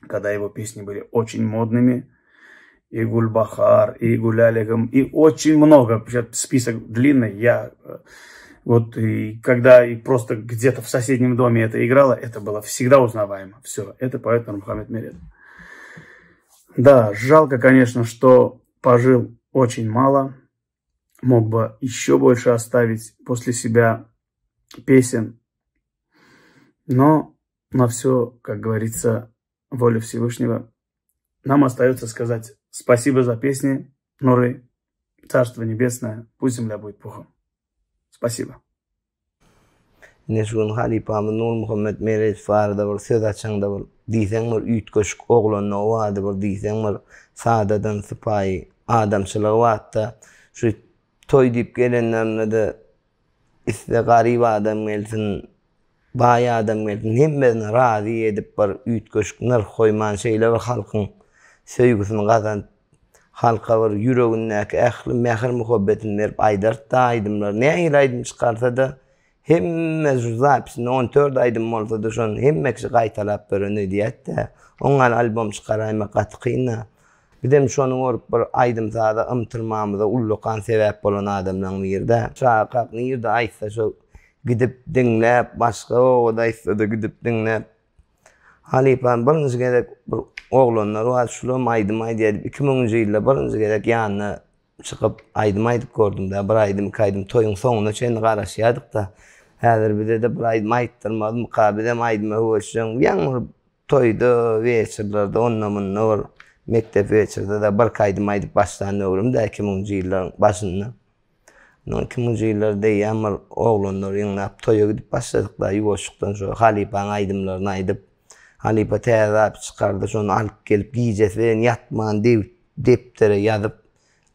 когда его песни были очень модными. И Гульбахар, и Гулялегам, и очень много. Список длинный. И когда просто где-то в соседнем доме это играло, это было всегда узнаваемо. Все, это поэт Нурмухамед Мередов. Да, жалко, конечно, что пожил очень мало. Мог бы еще больше оставить после себя песен. Но на все, как говорится, воля Всевышнего. Нам остается сказать спасибо за песни, Нуры, Царство Небесное, пусть земля будет пухом. Спасибо. Neşgun Halipamın Nurmuhammed Meredov barada bir söz açanda bir diýseň bir üýtgeşik oglanyna wada bir diýseň bir sadadan sypaý adamçylygy wada şu toy diýip gelenlerine de iste garyp adam gelsin baý adam geldi. Hemmesini razy edip bir üýtgeşik narh koýman şeýle bir halkyň söýgüsini gazanyp halka bir yüregindäki ähli mehr muhabbetini berip aýdartdy aýdymlar. Näme aýdym çykarsa da hemme zapsini 14 aýdym bolsa da şonu hemme kişi gaýtalap bereni diýetdi. Oňal albom çykaraýma gatkyna. Bidem şonu görüp bir aýdym zada ymtyrmamyza ullukan sebäp bolan adamlaryň birde. Şakak nirde aýtsa şo gidip dinläp başga o da aýtsa da gidip dinläp. Halipan birinji gerek bir oglanlar var şulam aýdym aýdýar 2000-nji ýylda birinji gerek ýanyna çykyp aýdym aýdyp gördüm da bir aýdym kaýdym toýuň soňuna çen garaşýardyk da. Häzir bizde de bir aýdym aýtdyrmadym, mukabedem aýdym hoşçaň. Ýa-ni toýda, weçirlerde onnamyny bir mektep weçirde da bir kaýdym aýdyp başlandy öwrüm da 2000-nji ýyllaryň başynda. 2000-nji ýyllarda ýamyr oglanlar ýyňlap toýa gidip başladyk da ýuwaşykdan şo Halipaň aýdymlaryny aýdyp Halipa täzäp çykardy, şonu alyp gelip giýjesen ýatman deptere ýazyp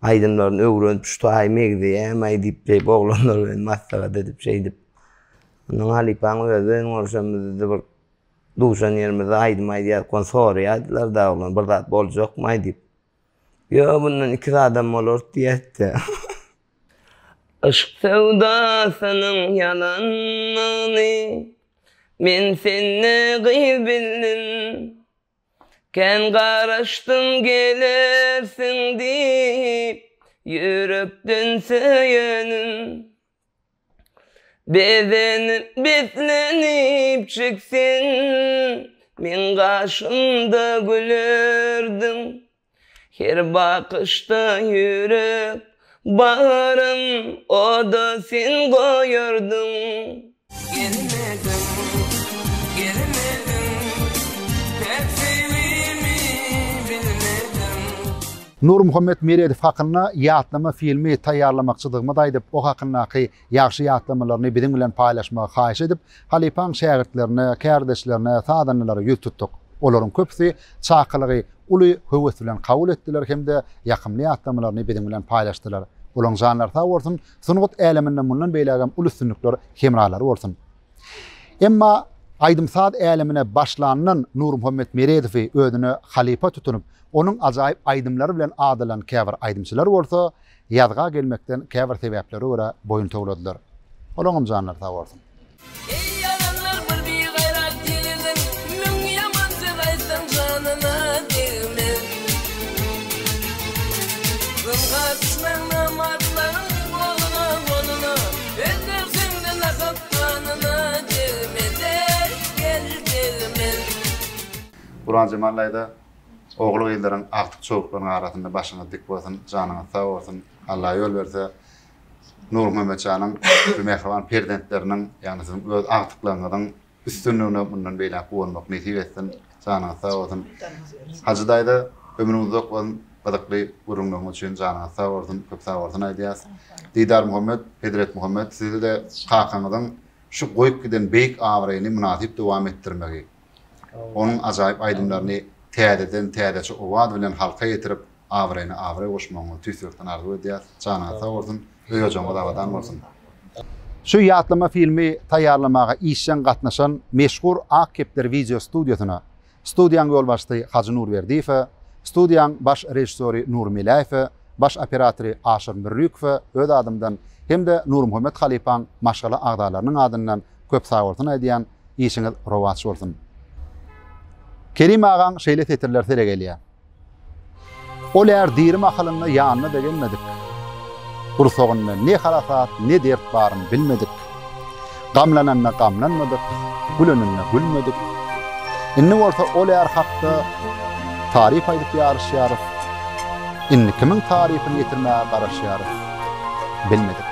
aýdymlaryny öwrenip şu taýmegdi hem aýdyp oglanlar bilen maslahat edip şeýdip. Onuň Halipaň özüň orşamyzda bir duşan ýerimizde aýdym aýdýar konsor ýadylar da oglan bir zat boljakmy aýdyp. Ýa bundan 2 adam bolar diýetdi. Aşk sevdasynyň yalanlygyny men seni gyz bildim. Ken garaşdym gelersiň diýip yürekden söýenim. Bezenip beslenip çyksin men gaşymda gülerdim. Her bakışta yürek bağrım o da sen koyardın. Gelmedim, gelmedim, pek sevimi bilmedim. Nur Muhammed Meredew hakyna ýatlama filmi taýýarlamakçydygymy da aýdyp, o hakyndaky ýaxşy ýatlamalaryny biziň bilen paýlaşmagy haýyş edip, Halipaň şägirdlerine, kärdeşlerine, sadanlara ýol tutdyk. Olaryň köpüsi çakylygy uly höwes bilen kabul etdiler hemde ýakymly ýatlamalaryny biziň bilen paýlaşdylar. Olaň janlar ta bolsun, sunugat äleminden mundan beýlegem uly sünnükler hemralary bolsun. Emma aýdymsat älemine başlanyň Nur Muhammed Meredew özüne halipa tutunup, onun ajaýyp aýdymlary bilen adalan käbir aýdymçylar bolsa, ýazga gelmekden käbir sebäpleri görä boyun togladylar. Olaňam janlar ta bolsun. Buran Cemalayda oğlu ýyllaryň aktyk çowuklaryň arasynda başyňy dik bolsun, janyňyz sag bolsun. Allah ýol berse, Nur Muhammed Çanyň şu mehriban perdentleriniň, ýani siziň öz aktyklaryňyň üstünligine bundan beýle bolmak nesip etsin. Janyňyz sag bolsun. Hajydaýda ömrüňiz uzak bolan badakly gurulmagy üçin janyňyz sag bolsun, köp sag bolsun aýdýas. Didar Muhammed, Pedret Muhammed sizi de kakanyňyň şu goýup giden beýik awraýyny münasip dowam etdirmegi. Onun ajaýyp aýdymlaryny täzeden owad bilen halka ýetirip awraýyny awraý goşmagy tüýsükden arzu edýär. Janyňyz sag bolsun, öýüňiz dawadan bolsun. Şu ýatlama filmi taýýarlamaga işen gatnaşan meşhur Akkepler video studiýasyna studiýaň ýolbaşçy Hacı Nurberdiýew, studiýaň baş rejissöri Nur Melaýew, baş operatory Aşyr Mirrükow öz adamdan hemde Nur Muhammed Halipaň maşgala agdalarynyň adyndan köp sag bolsun aýdýan işiňiz rowaç bolsun. Kerim ağaň şeýle tetirler tere gelýär. Olar dirim ahalyny ýanyna da gelmedik. Ursogyna ne harasat, ne dert baryn bilmedik. Gamlananna gamlanmadyk, gülenenne gülmedik. Inni bolsa olar hakda tarif aýdyp ýarışýar. Inni kimin tarifini ýetirmäge garaşýar bilmedik.